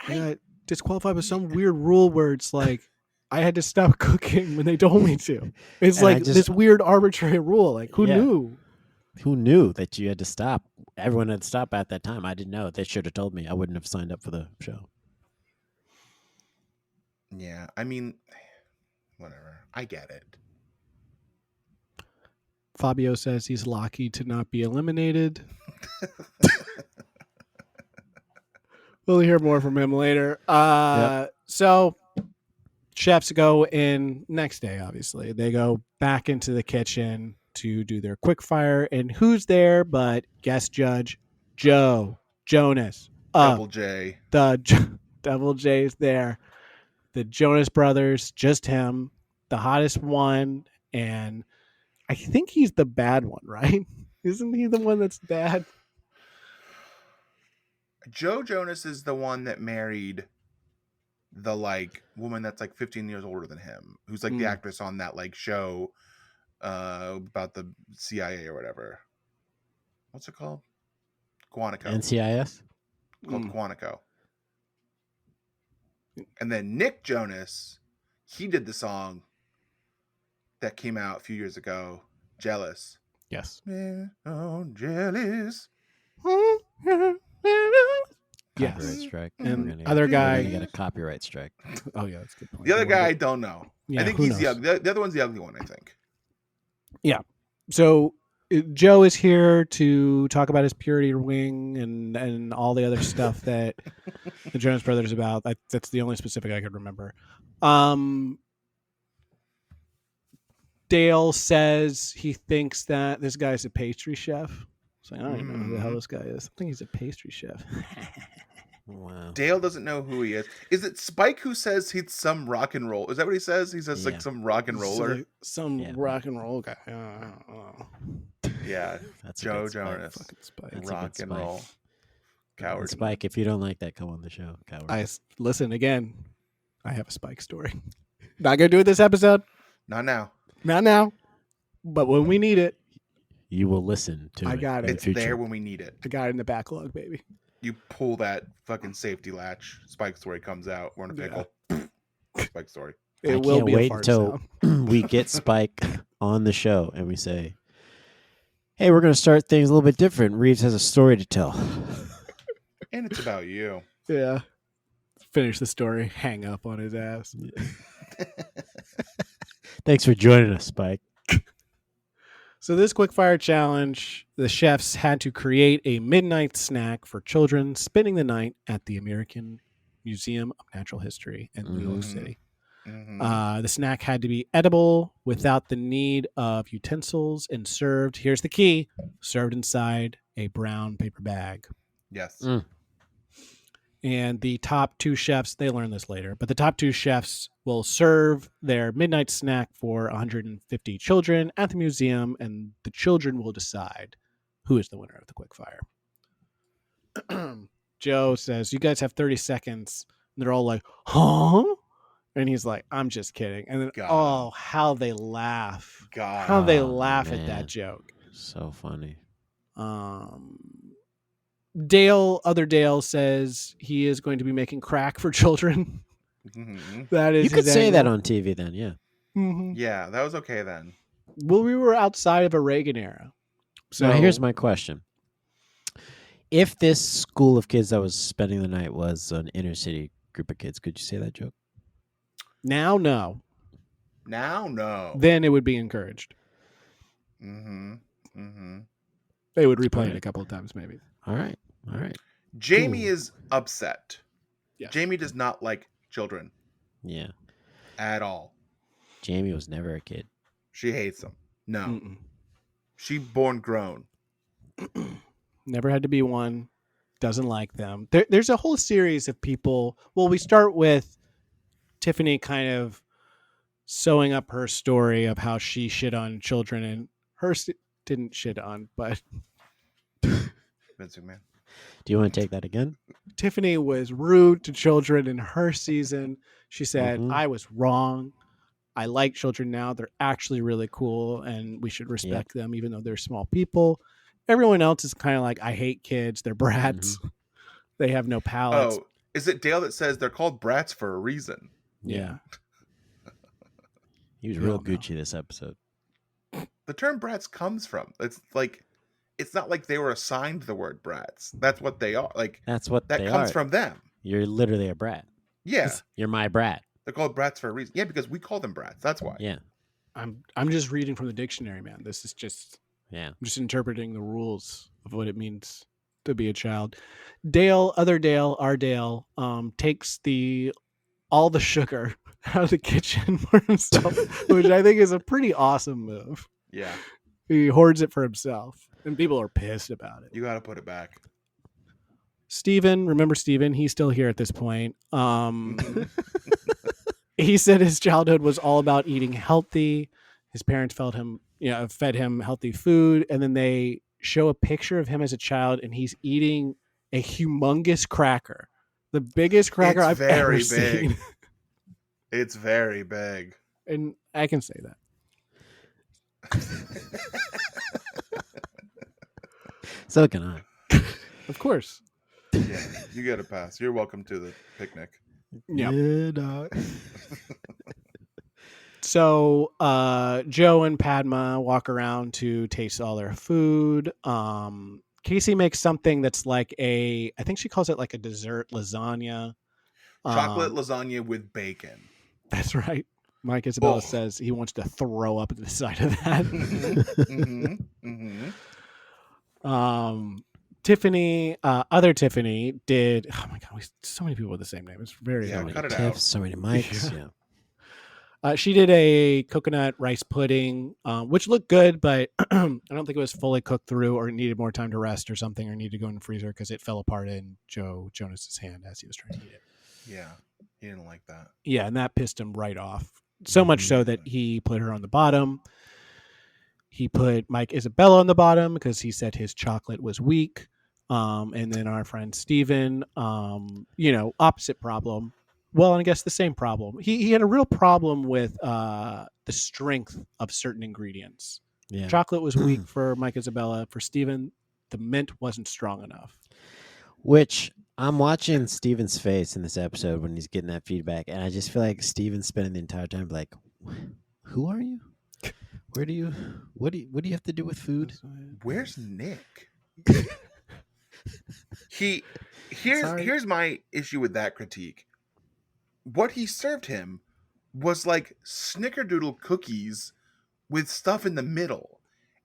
I got disqualified with some weird rule where it's like I had to stop cooking when they told me to. It's And like this weird arbitrary rule. Like who knew? Who knew that you had to stop? Everyone had to stop at that time. I didn't know. They should have told me. I wouldn't have signed up for the show. Yeah, I mean, whatever. I get it. Fabio says he's lucky to not be eliminated. We'll hear more from him later. So chefs go in next day, obviously. They go back into the kitchen to do their quick fire. And who's there but guest judge Joe Jonas? Double J. Double J's there. The Jonas Brothers, just him, the hottest one. And I think he's the bad one, right? Isn't he the one that's bad? Joe Jonas is the one that married the like woman that's like 15 years older than him, who's like the actress on that like show about the CIA or whatever. What's it called? Quantico. NCIS? Called Quantico. And then Nick Jonas, he did the song that came out a few years ago, Jealous. Yes. Oh, jealous. Yes. Copyright strike. And other guy. We're gonna get a copyright strike. Oh, yeah, that's a good point. The other guy, I don't know. Yeah, I think who he's knows? the ugly. The other one's the ugly one, I think. Yeah. So Joe is here to talk about his purity wing and all the other stuff that the Jonas Brothers about. That's the only specific I could remember. Dale says he thinks that this guy's a pastry chef. So I don't even know who the hell this guy is. I think he's a pastry chef. Wow. Dale doesn't know who he is. Is it Spike who says he's some rock and roll? Is that what he says? He says like some rock and roller. Like some rock and roll guy. I don't know. Yeah, That's a Joe good Spike. Jonas. Fucking Spike. That's a Rock good and Spike. roll. Coward. Spike, if you don't like that, come on the show. Coward. Listen again. I have a Spike story. Not gonna do it this episode. Not now. Not now. But when we need it, You will listen to I it. got in it. It's future. there when we need it. I got it in the backlog, baby. You pull that fucking safety latch. Spike story comes out. We're in a pickle. Spike story. It I will can't be a wait fart until sound. we get Spike on the show and we say, hey, we're going to start things a little bit different. Reeves has a story to tell. And it's about you. Yeah. Finish the story. Hang up on his ass. Thanks for joining us, Spike. So this quickfire challenge, the chefs had to create a midnight snack for children spending the night at the American Museum of Natural History in New York City. Mhm. The snack had to be edible without the need of utensils and served, here's the key, served inside a brown paper bag. Yes. And the top 2 chefs, they learn this later, but the top 2 chefs will serve their midnight snack for 150 children at the museum, and the children will decide who is the winner of the quickfire. Joe says, you guys have 30 seconds. And they're all like, huh? And he's like, I'm just kidding. And then, God. oh, how they laugh. God. How they Oh, laugh at man. that joke. So funny. Other Dale says he is going to be making crack for children. Mm-hmm. That is You could his say that angle. on TV then, yeah. Mhm. Yeah, that was okay then. Well, we were outside of a Reagan era. So Now, here's my question. If this school of kids that was spending the night was an inner city group of kids, could you say that joke? Now, no. Now, no. Then it would be encouraged. Mm-hmm. Mm-hmm. They would replay Alright. it a couple of times, maybe. All right. Jamie Cool. is upset. Yes. Jamie does not like children Yeah. at all. Jamie was never a kid. She hates them. No. Mm-mm. She born grown. Never had to be one. Doesn't like them. There's a whole series of people. Well, we start with Tiffany kind of sewing up her story of how she shit on children, and hers didn't shit on, but Vince McMahon. Do you want to take that again? Tiffany was rude to children in her season. She said, Mhm. I was wrong. I like children now. They're actually really cool, and we should respect them, even though they're small people. Everyone else is kind of like, I hate kids. They're brats. They have no palates. Oh, is it Dale that says they're called brats for a reason? Yeah. He was We real all know. Gucci this episode. The term brats comes from. It's not like they were assigned the word brats. That's what they are. Like That's what that they comes are. from them. You're literally a brat. Yeah. You're my brat. They're called brats for a reason. Yeah, because we call them brats. That's why. Yeah. I'm just reading from the dictionary, man. This is just Yeah. I'm just interpreting the rules of what it means to be a child. Our Dale, takes all the sugar out of the kitchen for himself, which I think is a pretty awesome move. Yeah. He hoards it for himself, and people are pissed about it. You got to put it back. Remember Steven? He's still here at this point. Mhm. He said his childhood was all about eating healthy. His parents fed him healthy food, and then they show a picture of him as a child, and he's eating a humongous cracker, the biggest cracker It's I've very ever big. seen. It's very big. And I can say that. So can I. Of course. Yeah, you get a pass. You're welcome to the picnic. Yeah. dog. So Joe and Padma walk around to taste all their food. Casey makes something that's like I think she calls it like a dessert lasagna. Chocolate lasagna with bacon. That's right. Mike Isabella Oh. says he wants to throw up at the sight of that. Mm-hmm. Mm-hmm. Tiffany, other Tiffany did. Oh my God, so many people with the same name. It's very Yeah, annoying. cut it out. Tiffs, so many mics. Yeah. She did a coconut rice pudding, which looked good, but I don't think it was fully cooked through, or it needed more time to rest or something, or needed to go in the freezer because it fell apart in Joe Jonas's hand as he was trying to eat it. Yeah, he didn't like that. Yeah, and that pissed him right off. So much so that he put her on the bottom. He put Mike Isabella on the bottom because he said his chocolate was weak. And then our friend Steven, opposite problem. Well, and I guess the same problem. He had a real problem with the strength of certain ingredients. Yeah. Chocolate was weak for Mike Isabella. For Steven, the mint wasn't strong enough. Which I'm watching Steven's face in this episode when he's getting that feedback, and I just feel like Steven's spending the entire time like, "Who are you? What do you have to do with food?" Where's Nick? Here's my issue with that critique. What he served him was like snickerdoodle cookies with stuff in the middle.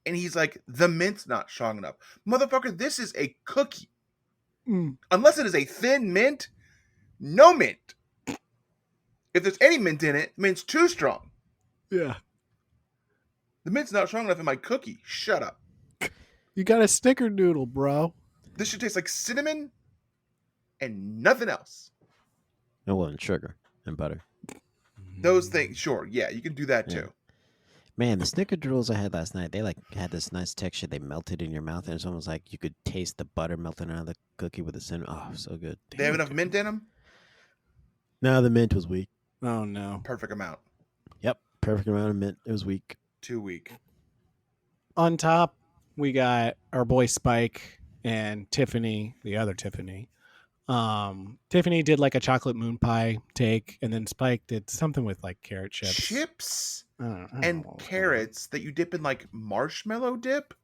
And he's like, the mint's not strong enough. Motherfucker, this is a cookie. Mm. Unless it is a thin mint, no mint. If there's any mint in it, mint's too strong. Yeah. The mint's not strong enough in my cookie. Shut up. You got a snickerdoodle, bro. This should taste like cinnamon and nothing else. No, well, and sugar and butter. Those things, sure, yeah, you can do that Yeah. too. Man, the snickerdoodles I had last night, they like had this nice texture. They melted in your mouth, and it's almost like you could taste the butter melting out of the cookie with the cinnamon. Oh, so good. They have enough mint in them? No, the mint was weak. Oh, no. Perfect amount. Yep, perfect amount of mint. It was weak. Too weak. On top, we got our boy Spike and Tiffany, the other Tiffany. Tiffany did like a chocolate moon pie take, and then Spike did something with like carrot chips. And carrots that you dip in like marshmallow dip.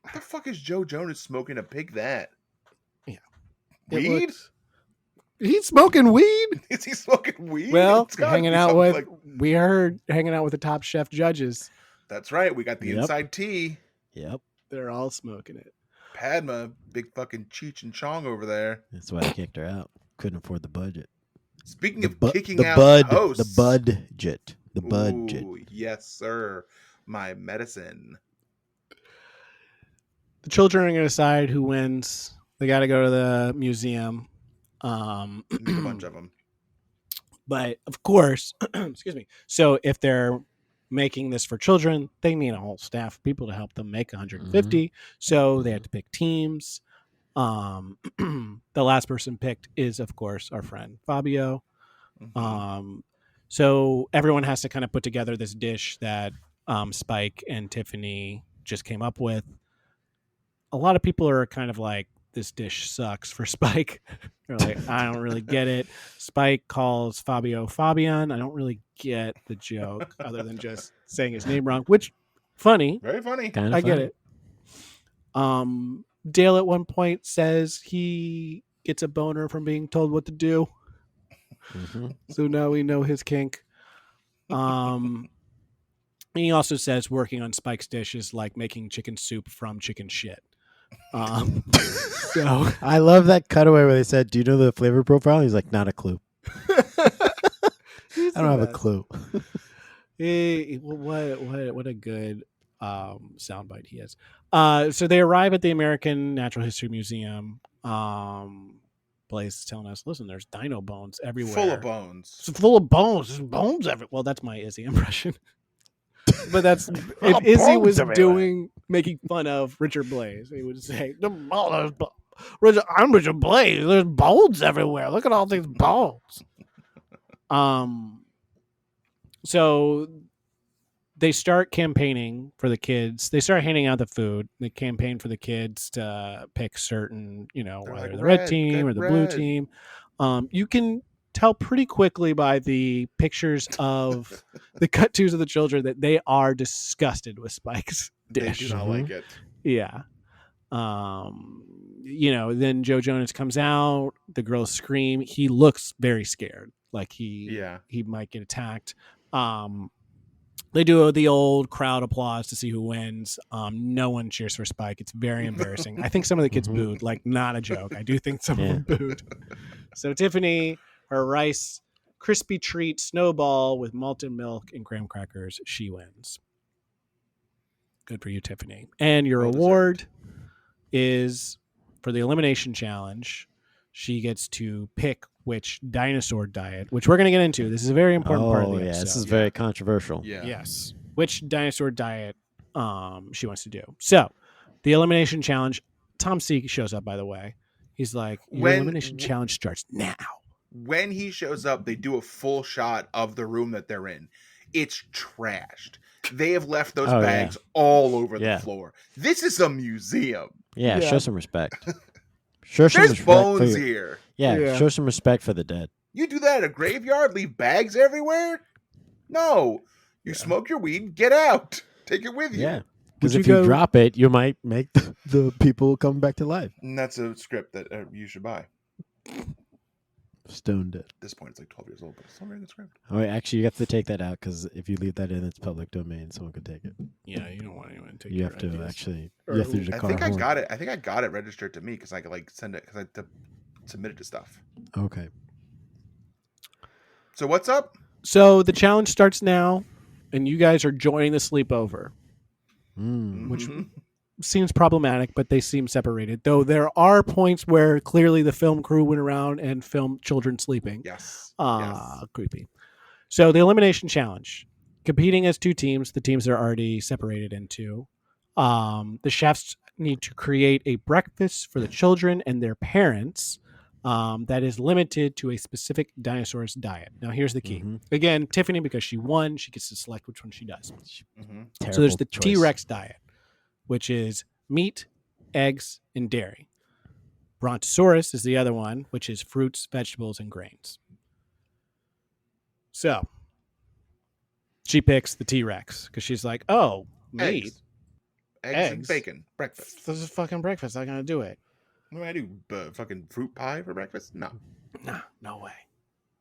What the fuck is Joe Jonas smoking to pick that? Yeah. Weed? He's smoking weed. Is he smoking weed? Well, hanging out with we heard hanging out with the top chef judges. That's right. We got the inside tea. Yep. They're all smoking it. Padma, big fucking Cheech and Chong over there. That's why I kicked her out. Couldn't afford the budget. Speaking of kicking out hosts. The budget. The budget. Ooh, yes, sir. My medicine. The children are going to decide who wins. They got to go to the museum. A bunch of them. But of course, excuse me. So if they're making this for children, they need a whole staff of people to help them make 150. So they have to pick teams. The last person picked is, of course, our friend Fabio. So everyone has to kind of put together this dish that Spike and Tiffany just came up with. A lot of people are kind of like, this dish sucks for Spike. They're like, I don't really get it. Spike calls Fabio Fabian. I don't really get the joke other than just saying his name wrong, which funny. Very funny. I get it. Dale at one point says he gets a boner from being told what to do. So now we know his kink. He also says working on Spike's dish is like making chicken soup from chicken shit. So I love that cutaway where they said, "Do you know the flavor profile?" He's like, "Not a clue." I don't have a clue. Hey, what a good soundbite he is. So they arrive at the American Natural History Museum. Blaze is telling us, listen, there's dino bones everywhere. Full of bones. It's full of bones. There's bones everywhere. Well, that's my Izzy impression. But that's if Izzy was making fun of Richard Blaze, he would say, I'm Richard Blaze. There's bones everywhere. Look at all these bones. So they start campaigning for the kids. They start handing out the food. They campaign for the kids to pick certain, whether like, the red team or the blue team. You can tell pretty quickly by the pictures of the cut-tos of the children that they are disgusted with Spike's dish. They do not like it. Yeah. Then Joe Jonas comes out. The girls scream. He looks very scared. Like he might get attacked. They do the old crowd applause to see who wins. No one cheers for Spike. It's very embarrassing. I think some of the kids booed, like not a joke. I do think some of them booed. So Tiffany, her Rice Krispie Treat Snowball with malted milk and graham crackers, she wins. Good for you, Tiffany. And your reward is for the elimination challenge. She gets to pick which dinosaur diet, which we're going to get into. This is a very important part of the episode. This is very controversial. Yeah. Yes. Which dinosaur diet she wants to do. So, the elimination challenge, Tom C shows up, by the way. He's like, your elimination challenge starts now. When he shows up, they do a full shot of the room that they're in. It's trashed. They have left those bags all over the floor. This is a museum. Yeah, show some respect. There's bones here. Yeah, show some respect for the dead. You do that at a graveyard? Leave bags everywhere? No. You smoke your weed, get out. Take it with you. Yeah. Because if you drop it, you might make the people come back to life. And that's a script that you should buy. Stoned it. At this point, it's like 12 years old, but it's still a good script. Oh, wait, actually, you have to take that out because if you leave that in, it's public domain. Someone could take it. Yeah, you don't want anyone to take it. You have to actually. You have to do the car. I got it. I think I got it registered to me because I could send it because I had to submit it to stuff. Okay. So what's up? So the challenge starts now, and you guys are joining the sleepover, which seems problematic, but they seem separated. Though there are points where clearly the film crew went around and filmed children sleeping. Yes. Creepy. So the elimination challenge, competing as two teams. The teams are already separated into. The chefs need to create a breakfast for the children and their parents that is limited to a specific dinosaur's diet. Now, here's the key. Again, Tiffany, because she won, she gets to select which one she does. So there's the T-Rex diet. which is meat, eggs, and dairy. Brontosaurus is the other one, which is fruits, vegetables, and grains. So she picks the T-Rex because she's like, oh, meat. Eggs and bacon. Breakfast. This is fucking breakfast. I'm going to do it. What do I do? Fucking fruit pie for breakfast? No. Nah, no way.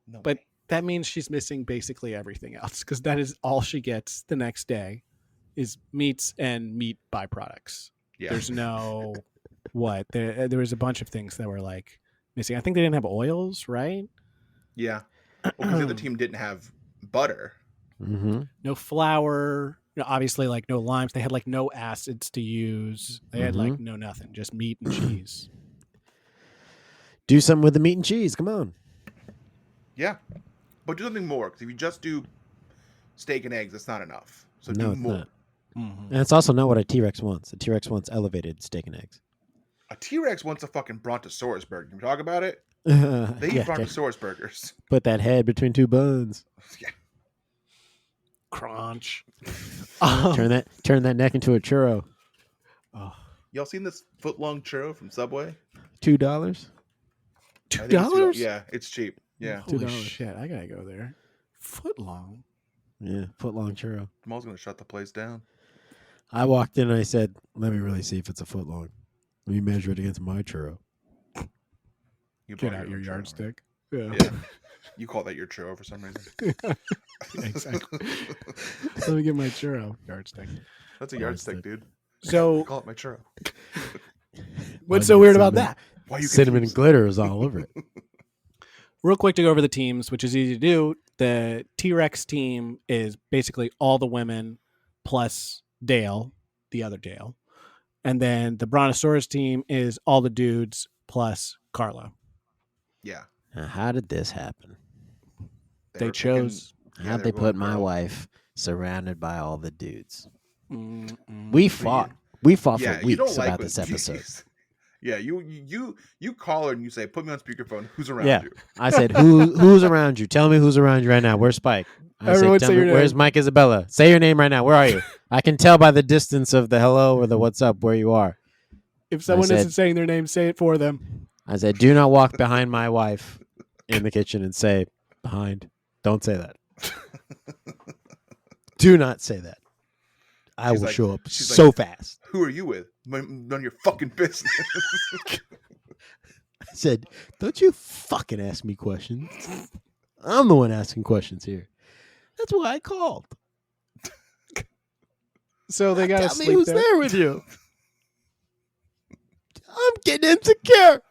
No But way. that means she's missing basically everything else because that is all she gets the next day is meats and meat byproducts. Yeah. There's no what? There was a bunch of things that were like missing. I think they didn't have oils, right? Yeah. Well, because the other team didn't have butter. Mm-hmm. No flour. Obviously, like no limes. They had like no acids to use. They had like no nothing, just meat and cheese. Do something with the meat and cheese. Come on. Yeah. But do something more, because if you just do steak and eggs, that's not enough. So No, do it's more. not. And it's also not what a T-Rex wants. A T-Rex wants elevated steak and eggs. A T-Rex wants a fucking Brontosaurus burger. Can we talk about it? They They eat Brontosaurus burgers. Put that head between two buns. Yeah. Crunch. Turn that neck into a churro. Y'all seen this foot-long churro from Subway? $2. I think it's $2? Yeah, it's cheap. Yeah. Holy $2. shit! I gotta go there. Foot long. Yeah, foot long churro. Jamal's going to shut the place down. I walked in and I said, "Let me really see if it's a foot long. Let me measure it against my churro." You Get brought out your own churro. yardstick. Yeah. Yeah. You call that your churro for some reason. Exactly. Let me get my churro yardstick. That's a yardstick, dude. So, Call it my churro. what's so weird about that? Why you Cinnamon confused? glitter is all over it. Real quick to go over the teams, which is easy to do. The T-Rex team is basically all the women plus Dale, the other Dale. And then the Brontosaurus team is all the dudes plus Carlo. Yeah. Now, how did this happen? They were chose- picking- yeah, How'd they they were put going my girl. wife surrounded by all the dudes? Mm-mm. We fought. We fought Yeah, for you don't weeks like about when- this episode. Yeah, you call her and you say, "Put me on speakerphone." Who's around Yeah. you? I said, who's around you? Tell me who's around you right now. Where's Spike? I Everyone said, say "Tell your me, where's name." Mike Isabella? Say your name right now. Where are you? I can tell by the distance of the hello or the what's up where you are. If someone said- isn't saying their name, say it for them. I said, do not walk behind my wife in the kitchen and say behind. Don't say that. Do not say that. I She's will like- show up she's so like- fast. Who are you with? None of your fucking business. I said, don't you fucking ask me questions. I'm the one asking questions here. That's why I called. So they got to Tell me sleep who's there. there with you. I'm getting insecure.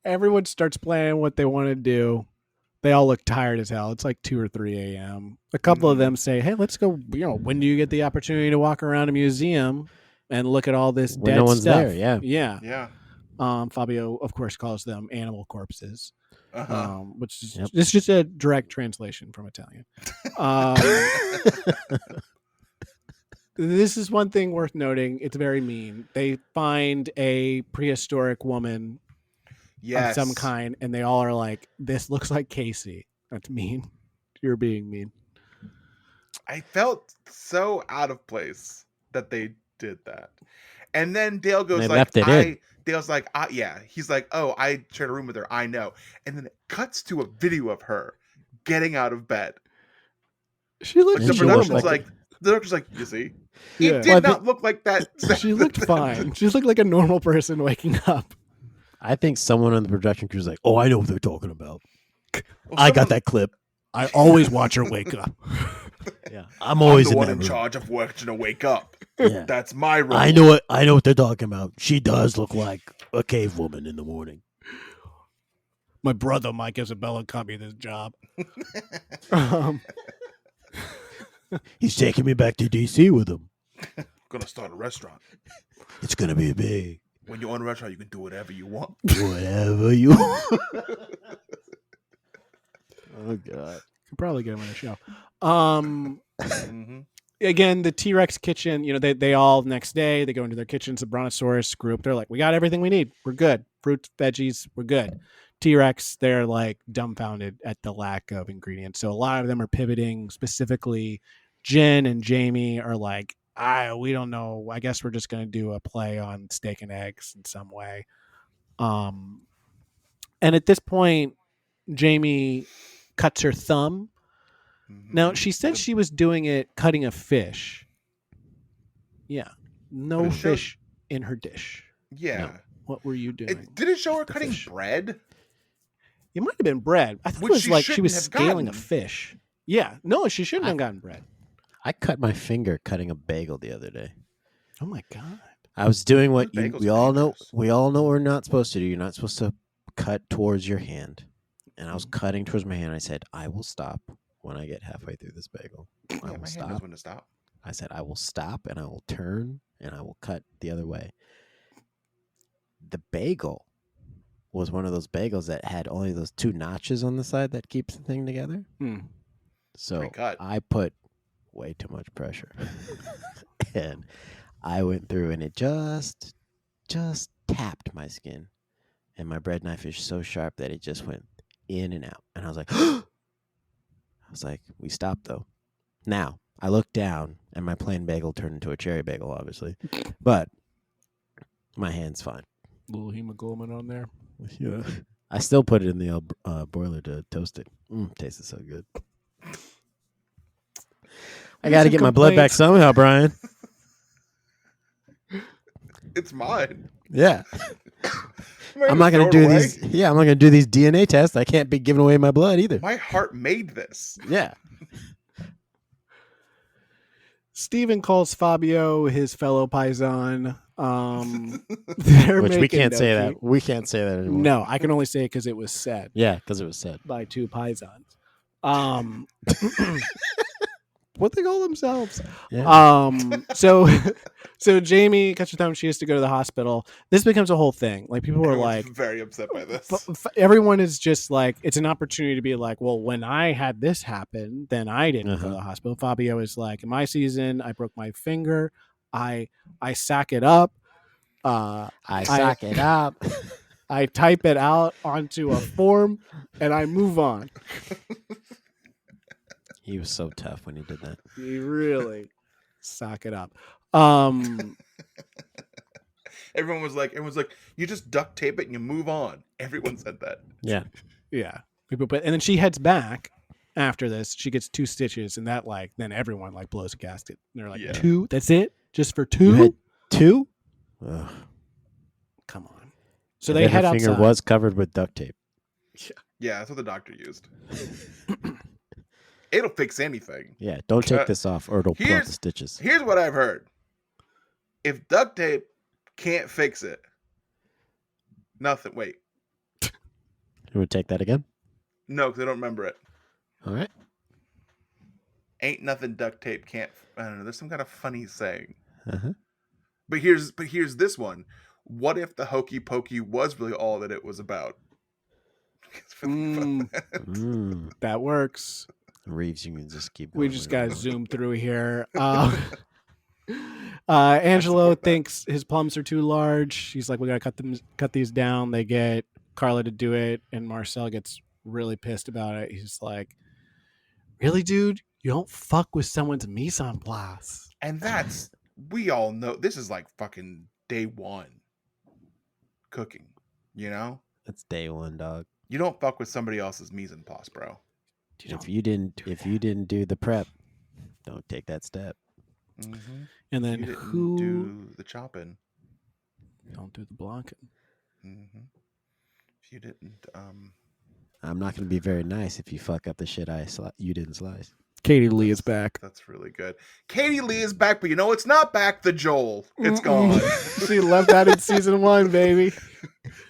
Everyone starts planning what they want to do. They all look tired as hell. It's like 2 or 3 a.m. A couple of them say, hey, let's go. When do you get the opportunity to walk around a museum and look at all this When dead no one's stuff? there, yeah. Yeah. Yeah. Fabio, of course, calls them animal corpses, Uh-huh. which is Yep. it's just a direct translation from Italian. This is one thing worth noting. It's very mean. They find a prehistoric woman Yes. of some kind, and they all are like, "This looks like Casey." That's mean. You're being mean. I felt so out of place that they did that. And then Dale goes They like, left it in. Dale's like, yeah. He's like, oh, I shared a room with her. I know. And then it cuts to a video of her getting out of bed. She Like looked And the she looked production's like- like, the director's like, you see, Yeah. it did Well, I not think- look like that. She looked fine. She looked like a normal person waking up. I think someone on the production crew is like, oh, I know what they're talking about. Well, I got someone- that clip. I always watch her wake up. Yeah, I'm I'm always the in one that in room. charge of watching her wake up. Yeah. That's my role. I know what they're talking about. She does look like a cave woman in the morning. My brother Mike Isabella got me this job. He's taking me back to DC with him. Gonna start a restaurant. It's gonna be big. When you own a restaurant, you can do whatever you want. Whatever you. Oh God. Could probably get him on the show. Mhm. Again, the T-Rex kitchen, they all next day, they go into their kitchens, the Brontosaurus group, they're like, we got everything we need. We're good. Fruits, veggies, we're good. T-Rex, they're like dumbfounded at the lack of ingredients. So a lot of them are pivoting. Specifically, Jen and Jamie are like, we don't know. I guess we're just going to do a play on steak and eggs in some way. And at this point, Jamie cuts her thumb. Now, she said she was doing it cutting a fish. Yeah. No fish in her dish. Yeah. No. What were you doing? Did it show her cutting bread? It might have been bread. I thought it was like she was scaling a fish. Yeah. No, she shouldn't have gotten bread. I cut my finger cutting a bagel the other day. Oh my God. I was doing what we all know. We all know we're not supposed to do. You're not supposed to cut towards your hand. And I was cutting towards my hand. I said, I will stop when I get halfway through this bagel. I will stop. Hand knows when to stop. I said, I will stop and I will turn and I will cut the other way. The bagel was one of those bagels that had only those 2 notches on the side that keeps the thing together. So I put way too much pressure. And I went through and it just tapped my skin. And my bread knife is so sharp that it just went in and out. And I was like, we stopped though. Now, I looked down and my plain bagel turned into a cherry bagel, obviously. But my hand's fine. Little hemoglobin on there. Yeah. I still put it in the broiler to toast it. Tastes so good. I got to get my blood back somehow, Brian. It's mine. Yeah. I'm not going to do these. Yeah, I'm not going to do these DNA tests. I can't be giving away my blood either. My heart made this. Yeah. Steven calls Fabio his fellow paisan. Which we can't say that. We can't say that anymore. No, I can only say it because it was said. Yeah, because it was said by 2 paisans. What they call themselves. Yeah. So Jamie cuts her thumb. She has to go to the hospital. This becomes a whole thing. Like people are like very upset by this. Everyone is just like, it's an opportunity to be like, well, when I had this happen, then I didn't go to the hospital. Fabio is like, in my season, I broke my finger. I sack it up. I sack it up. I type it out onto a form and I move on. He was so tough when he did that. He really sock it up. Everyone was like, you just duct tape it and you move on. Everyone said that. Yeah. Yeah. And then she heads back after this. She gets 2 stitches and that then everyone blows a gasket. And they're like, 2? That's it? Just for 2? You had 2? Ugh. Come on. So they head outside. Her finger was covered with duct tape. Yeah, that's what the doctor used. It'll fix anything. Yeah, don't take this off or it'll pull out the stitches. Here's what I've heard. If duct tape can't fix it, nothing. Wait. You would take that again? No, because I don't remember it. All right. Ain't nothing duct tape can't. I don't know. There's some kind of funny saying. But here's this one. What if the hokey pokey was really all that it was about? That works. Reeves, you can just keep going. We just got to zoom through here. Angelo thinks his plums are too large. He's like, we got to cut these down. They get Carla to do it, and Marcel gets really pissed about it. He's like, really, dude? You don't fuck with someone's mise en place. And we all know, this is like fucking day one cooking, you know? That's day one, dog. You don't fuck with somebody else's mise en place, bro. If you didn't do the prep, don't take that step. Mm-hmm. And then who do the chopping? Don't do the blocking. Mm-hmm. If you didn't, I'm not going to be very nice if you fuck up the shit you didn't slice. Katie Lee is back. That's really good. Katie Lee is back, but you know it's not back. The Joel, it's gone. She left that in season 1, baby.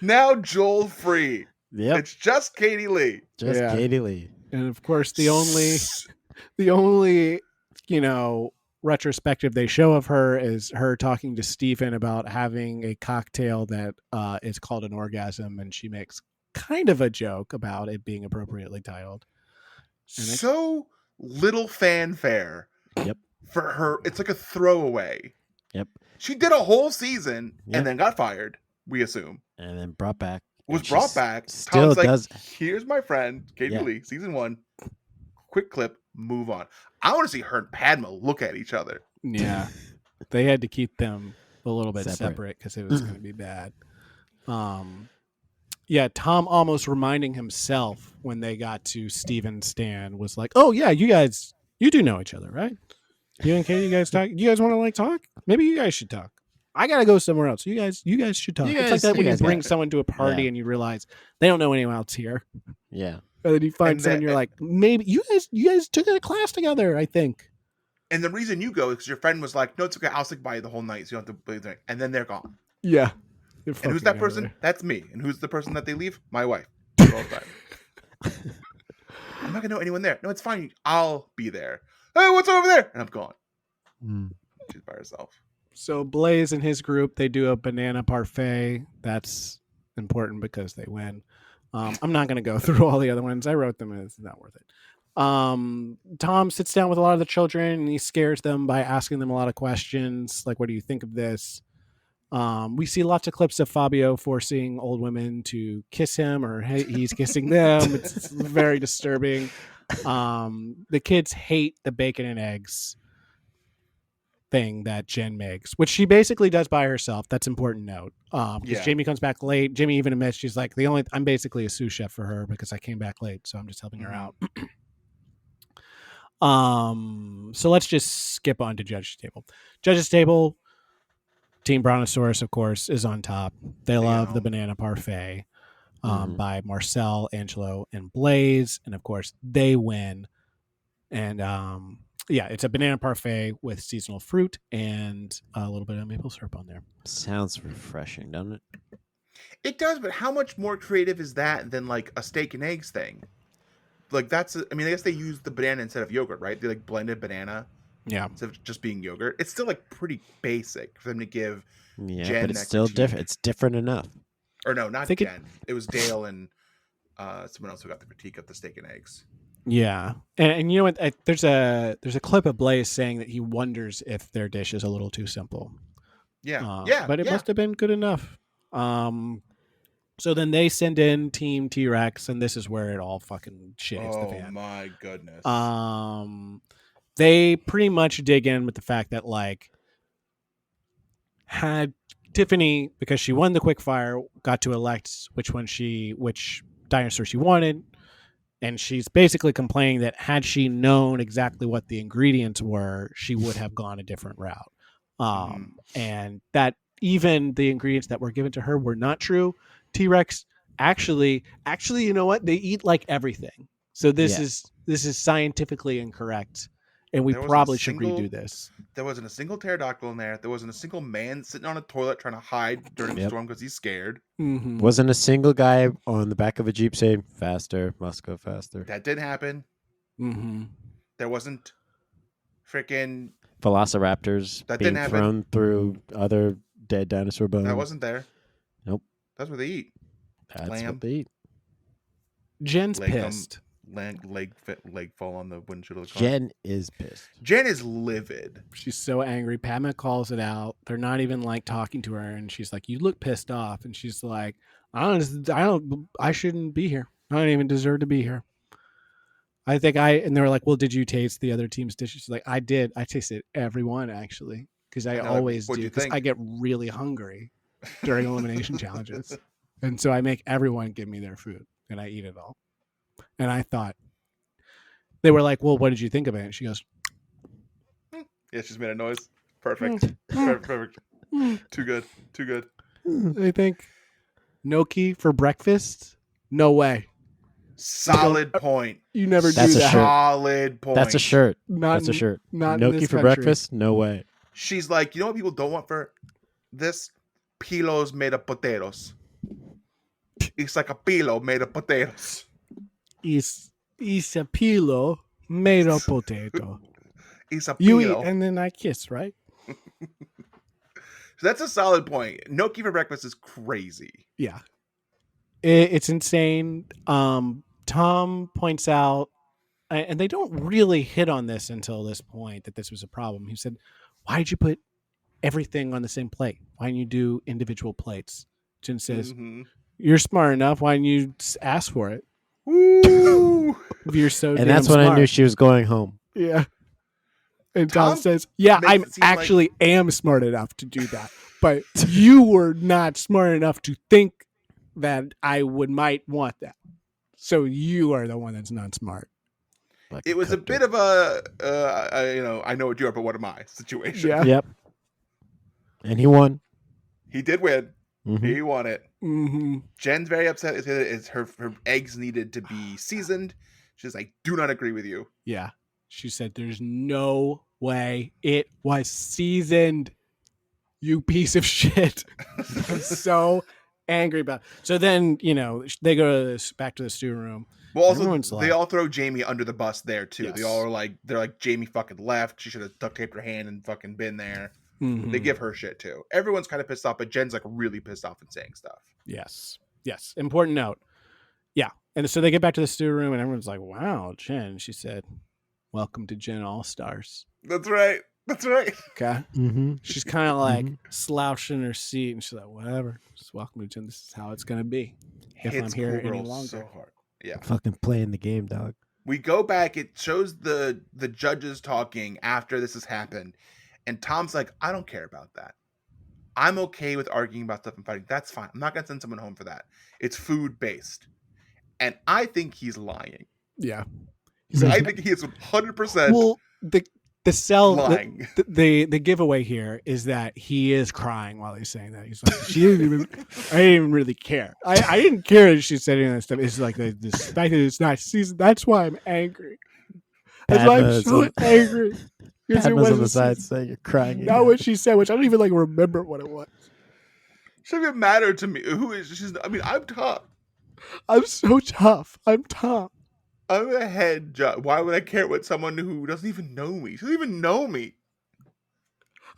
Now Joel free. Yep. It's just Katie Lee. Katie Lee. And of course, the only retrospective they show of her is her talking to Stephen about having a cocktail that is called an orgasm, and she makes kind of a joke about it being appropriately titled. So little fanfare. Yep. For her, it's like a throwaway. Yep. She did a whole season and then got fired, we assume. And then brought back. Was brought back. Still Tom's does. Like, here's my friend, Katie Lee, season 1. Quick clip, move on. I want to see her and Padma look at each other. Yeah. They had to keep them a little bit separate because it was going to be bad. Yeah, Tom almost reminding himself when they got to Steven's stand was like, "Oh yeah, you do know each other, right? You and Katie, you guys talk. You guys want to like talk? Maybe you guys should talk. I gotta go somewhere else. You guys should talk. It's like that when you bring someone to a party and you realize they don't know anyone else here. Yeah, and then you find someone, you're like, maybe you guys took a class together. I think. And the reason you go is because your friend was like, "No, it's okay. I'll stick by you the whole night, so you don't have to play the." And then they're gone. Yeah. And who's that person? That's me. And who's the person that they leave? My wife. All the time. I'm not gonna know anyone there. No, it's fine. I'll be there. Hey, what's over there? And I'm gone. She's by herself. So Blaze and his group, they do a banana parfait. That's important because they win. I'm not going to go through all the other ones. I wrote them. It's not worth it. Tom sits down with a lot of the children and he scares them by asking them a lot of questions. Like, what do you think of this? We see lots of clips of Fabio forcing old women to kiss him or he's kissing them. It's very disturbing. The kids hate the bacon and eggs thing that Jen makes, which she basically does by herself. That's important note. Because Jamie comes back late. Jimmy even admits she's like, I'm basically a sous chef for her because I came back late, so I'm just helping her out. So let's just skip on to Judge's Table. Judge's Table, Team Brontosaurus, of course, is on top. They love the banana parfait by Marcel, Angelo, and Blaze. And of course, they win. And it's a banana parfait with seasonal fruit and a little bit of maple syrup on there. Sounds refreshing, doesn't it? It does, but how much more creative is that than like a steak and eggs thing? Like I guess they use the banana instead of yogurt, right? They like blended banana. Yeah. Instead of just being yogurt. It's still like pretty basic for them to give Jen. But it's still different. It's different enough. Or no, not Jen. It was Dale and someone else who got the critique of the steak and eggs. Yeah. And you know what? There's a clip of Blaze saying that he wonders if their dish is a little too simple. Yeah. But it must have been good enough. So then they send in Team T-Rex, and this is where it all fucking shit hits the fan. Oh my goodness. They pretty much dig in with the fact that like had Tiffany, because she won the quickfire, got to elect which dinosaur she wanted, and she's basically complaining that had she known exactly what the ingredients were, she would have gone a different route. And that even the ingredients that were given to her were not true. T-Rex actually, you know what? They eat like everything. So this is scientifically incorrect. And we probably should redo this. There wasn't a single pterodactyl in there. There wasn't a single man sitting on a toilet trying to hide during the storm because he's scared. Mm-hmm. Wasn't a single guy on the back of a Jeep saying, faster, must go faster. That didn't happen. Mm-hmm. There wasn't freaking velociraptors being thrown through other dead dinosaur bones. That wasn't there. Nope. That's what they eat. That's what they eat. Jen's pissed. Leg fall on the windshield of the car. Jen is pissed. Jen is livid. She's so angry. Padma calls it out. They're not even like talking to her, and she's like, "You look pissed off." And she's like, I shouldn't be here. I don't even deserve to be here. And they were like, "Well, did you taste the other team's dishes?" She's like, "I did. I tasted every one actually, because I always do. Because I get really hungry during elimination challenges, and so I make everyone give me their food, and I eat it all." And I thought, they were like, "Well, what did you think of it?" And she goes, "Yeah, she's made a noise. Perfect. Perfect. Too good. Too good." They think gnocchi for breakfast? No way. Solid point. You never do that. Solid point. That's a shirt. Not gnocchi for breakfast? No way. She's like, you know what people don't want for this? Pilos made of potatoes. It's like a pilo made of potatoes. It's a pillow made of potato. It's a pillow. You eat and then I kiss, right? So that's a solid point. Gnocchi for breakfast is crazy. Yeah. It's insane. Tom points out, and they don't really hit on this until this point, that this was a problem. He said, "Why did you put everything on the same plate? Why didn't you do individual plates?" Jen says, "You're smart enough. Why didn't you ask for it?" Woo! If you're so and that's when smart. I knew she was going home. Yeah. And Tom says, yeah, I makes it seem actually am smart enough to do that. But you were not smart enough to think that I might want that. So you are the one that's not smart. Like It was a bit of a, I know what you are, but what am I situation. Yeah. Yep. And he won. He did win. Mhm. He won it. Mm-hmm. Jen's very upset. It's her eggs needed to be seasoned. She's like, do not agree with you. Yeah. She said, there's no way it was seasoned, you piece of shit. I'm so angry about it. So then, they go back to the stew room. Well, also, Everyone's they like- all throw Jamie under the bus there, too. Yes. They all are like, they're like, Jamie fucking left. She should have duct taped her hand and fucking been there. Mhm. They give her shit, too. Everyone's kind of pissed off, but Jen's like really pissed off and saying stuff. Yes. Important note. Yeah. And so they get back to the stew room and everyone's like, wow, Jen. She said, welcome to Jen All-Stars. That's right. Okay. Mm-hmm. She's kind of like slouching in her seat and she's like, whatever. Just welcome to Jen. This is how it's going to be. If Hits I'm here Cool any Girl longer. so hard. Yeah. Fucking playing the game, dog. We go back. It shows the judges talking after this has happened. And Tom's like, I don't care about that. I'm okay with arguing about stuff and fighting. That's fine. I'm not going to send someone home for that. It's food-based. And I think he's lying. Yeah. I think he is 100% Well, the sell lying. the giveaway here is that he is crying while he's saying that. He's like, I didn't even really care. I didn't care that she said any of that stuff. It's like the fact that it's not seasoned. That's why I'm angry. That's why I'm so angry. Because Pat it was on wasn't the side seasoned. saying you're crying. Not what she said, which I don't even remember what it was. Shouldn't even matter to me. Who is she's? I mean, I'm tough. I'm so tough. I'm tough. I'm a head judge. Why would I care what someone who doesn't even know me? She doesn't even know me.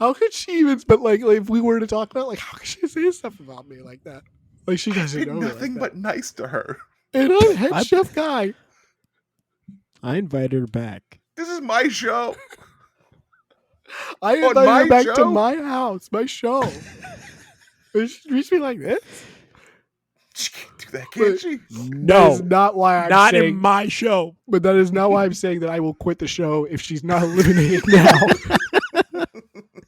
How could she even? But like if we were to talk about, how could she say stuff about me like that? Like she doesn't I've know been me nothing like but nice to her. that. And I'm head chef guy. I invited her back. This is my show. I On invited my her back to show? my house, my show. She treats me like this. She can't do that, can she? That is not why I'm not saying, in my show. but that is not why I'm saying that I will quit the show if she's not eliminated now.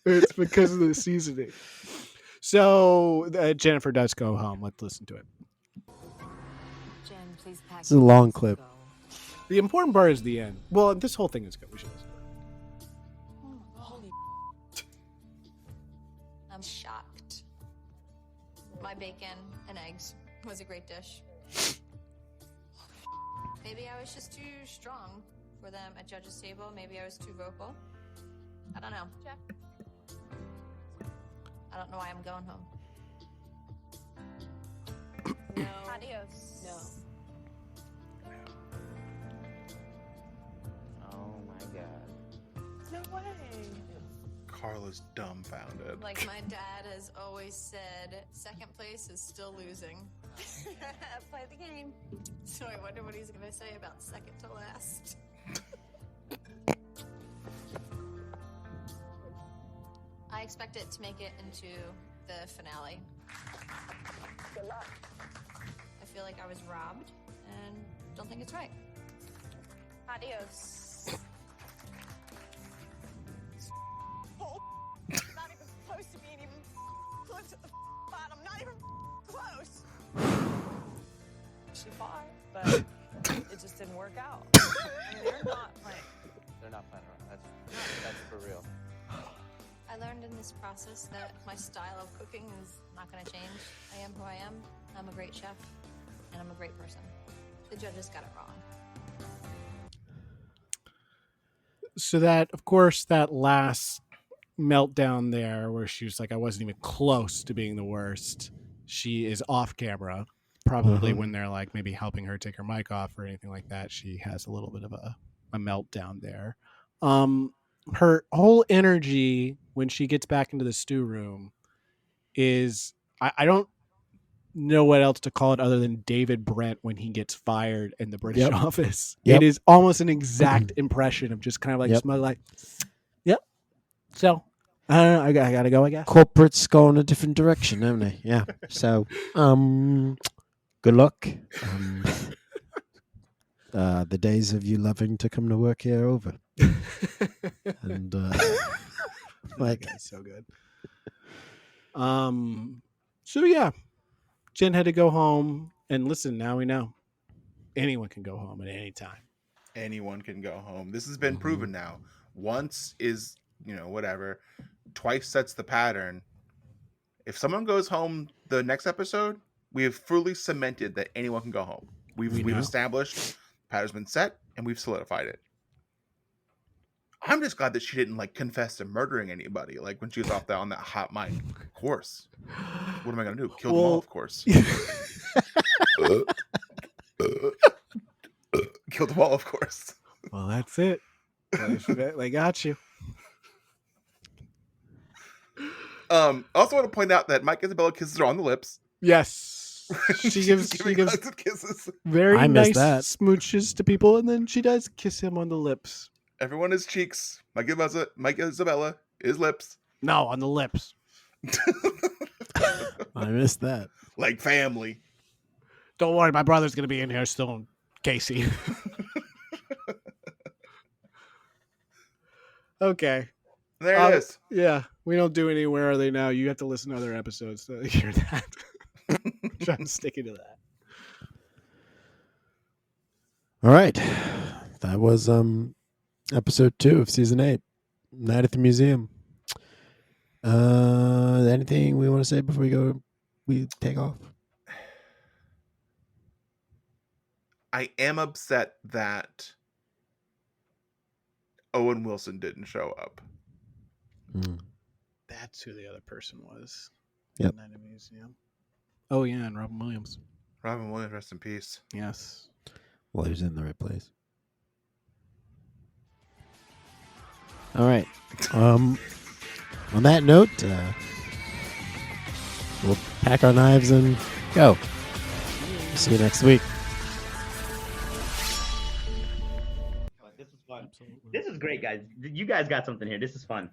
It's because of the seasoning. So Jennifer does go home. Let's listen to it. Jen, please pack. This is a long clip. The important part is the end. Well, this whole thing is good. We should listen to it. Holy. I'm shocked. My bacon and eggs was a great dish. Maybe I was just too strong for them at judges' table. Maybe I was too vocal. I don't know. Jeff. I don't know why I'm going home. No. Adios. No. Oh my god. No way. Carla's dumbfounded. Like my dad has always said, second place is still losing. Play the game. So I wonder what he's going to say about second to last. I expect it to make it into the finale. Good luck. I feel like I was robbed and don't think it's right. Adios. Not even close to being even close to the bottom. Not even close. She fought, but it just didn't work out. I mean, they're not playing. They're not playing around. That's for real. I learned in this process that my style of cooking is not going to change. I am who I am. I'm a great chef, and I'm a great person. The judges got it wrong. So that, of course, that last meltdown there where she was like, I wasn't even close to being the worst. She is off camera. Probably when they're like maybe helping her take her mic off or anything like that, she has a little bit of a meltdown there. Her whole energy when she gets back into the stew room is, I don't know what else to call it other than David Brent when he gets fired in the British office. Yep. It is almost an exact impression of just kind of like smell like, yep. So I gotta go, I guess. Corporates go in a different direction, haven't they? Yeah. So, good luck. The days of you loving to come to work here are over. And like that's so good. So yeah, Jen had to go home, and listen, now we know anyone can go home at any time. Anyone can go home. This has been proven now. Once is, whatever. Twice sets the pattern. If someone goes home the next episode, we have fully cemented that anyone can go home. We've established pattern's been set, and we've solidified it. I'm just glad that she didn't confess to murdering anybody when she was off on that hot mic. Of course. What am I gonna do? Kill them all, of course. Kill them all, of course. Well, that's it. They got you. Also want to point out that Mike Isabella kisses her on the lips. Yes. She gives kisses. Very nice smooches to people, and then she does kiss him on the lips. Everyone is cheeks. Mike Isabella is lips. No, on the lips. I missed that. Like family. Don't worry, my brother's going to be in here soon, Casey. Okay. There it is. Yeah, we don't do any Where Are They Now. You have to listen to other episodes to hear that. I'm sticking to that. All right. That was episode 2 of season 8, Night at the Museum. Anything we want to say before we take off? I am upset that Owen Wilson didn't show up. That's who the other person was. Yep. Night at the Museum. Oh yeah, and Robin Williams. Robin Williams, rest in peace. Yes. Well, he was in the right place. All right. On that note, we'll pack our knives and go. See you next week. This is fun. This is great, guys. You guys got something here. This is fun.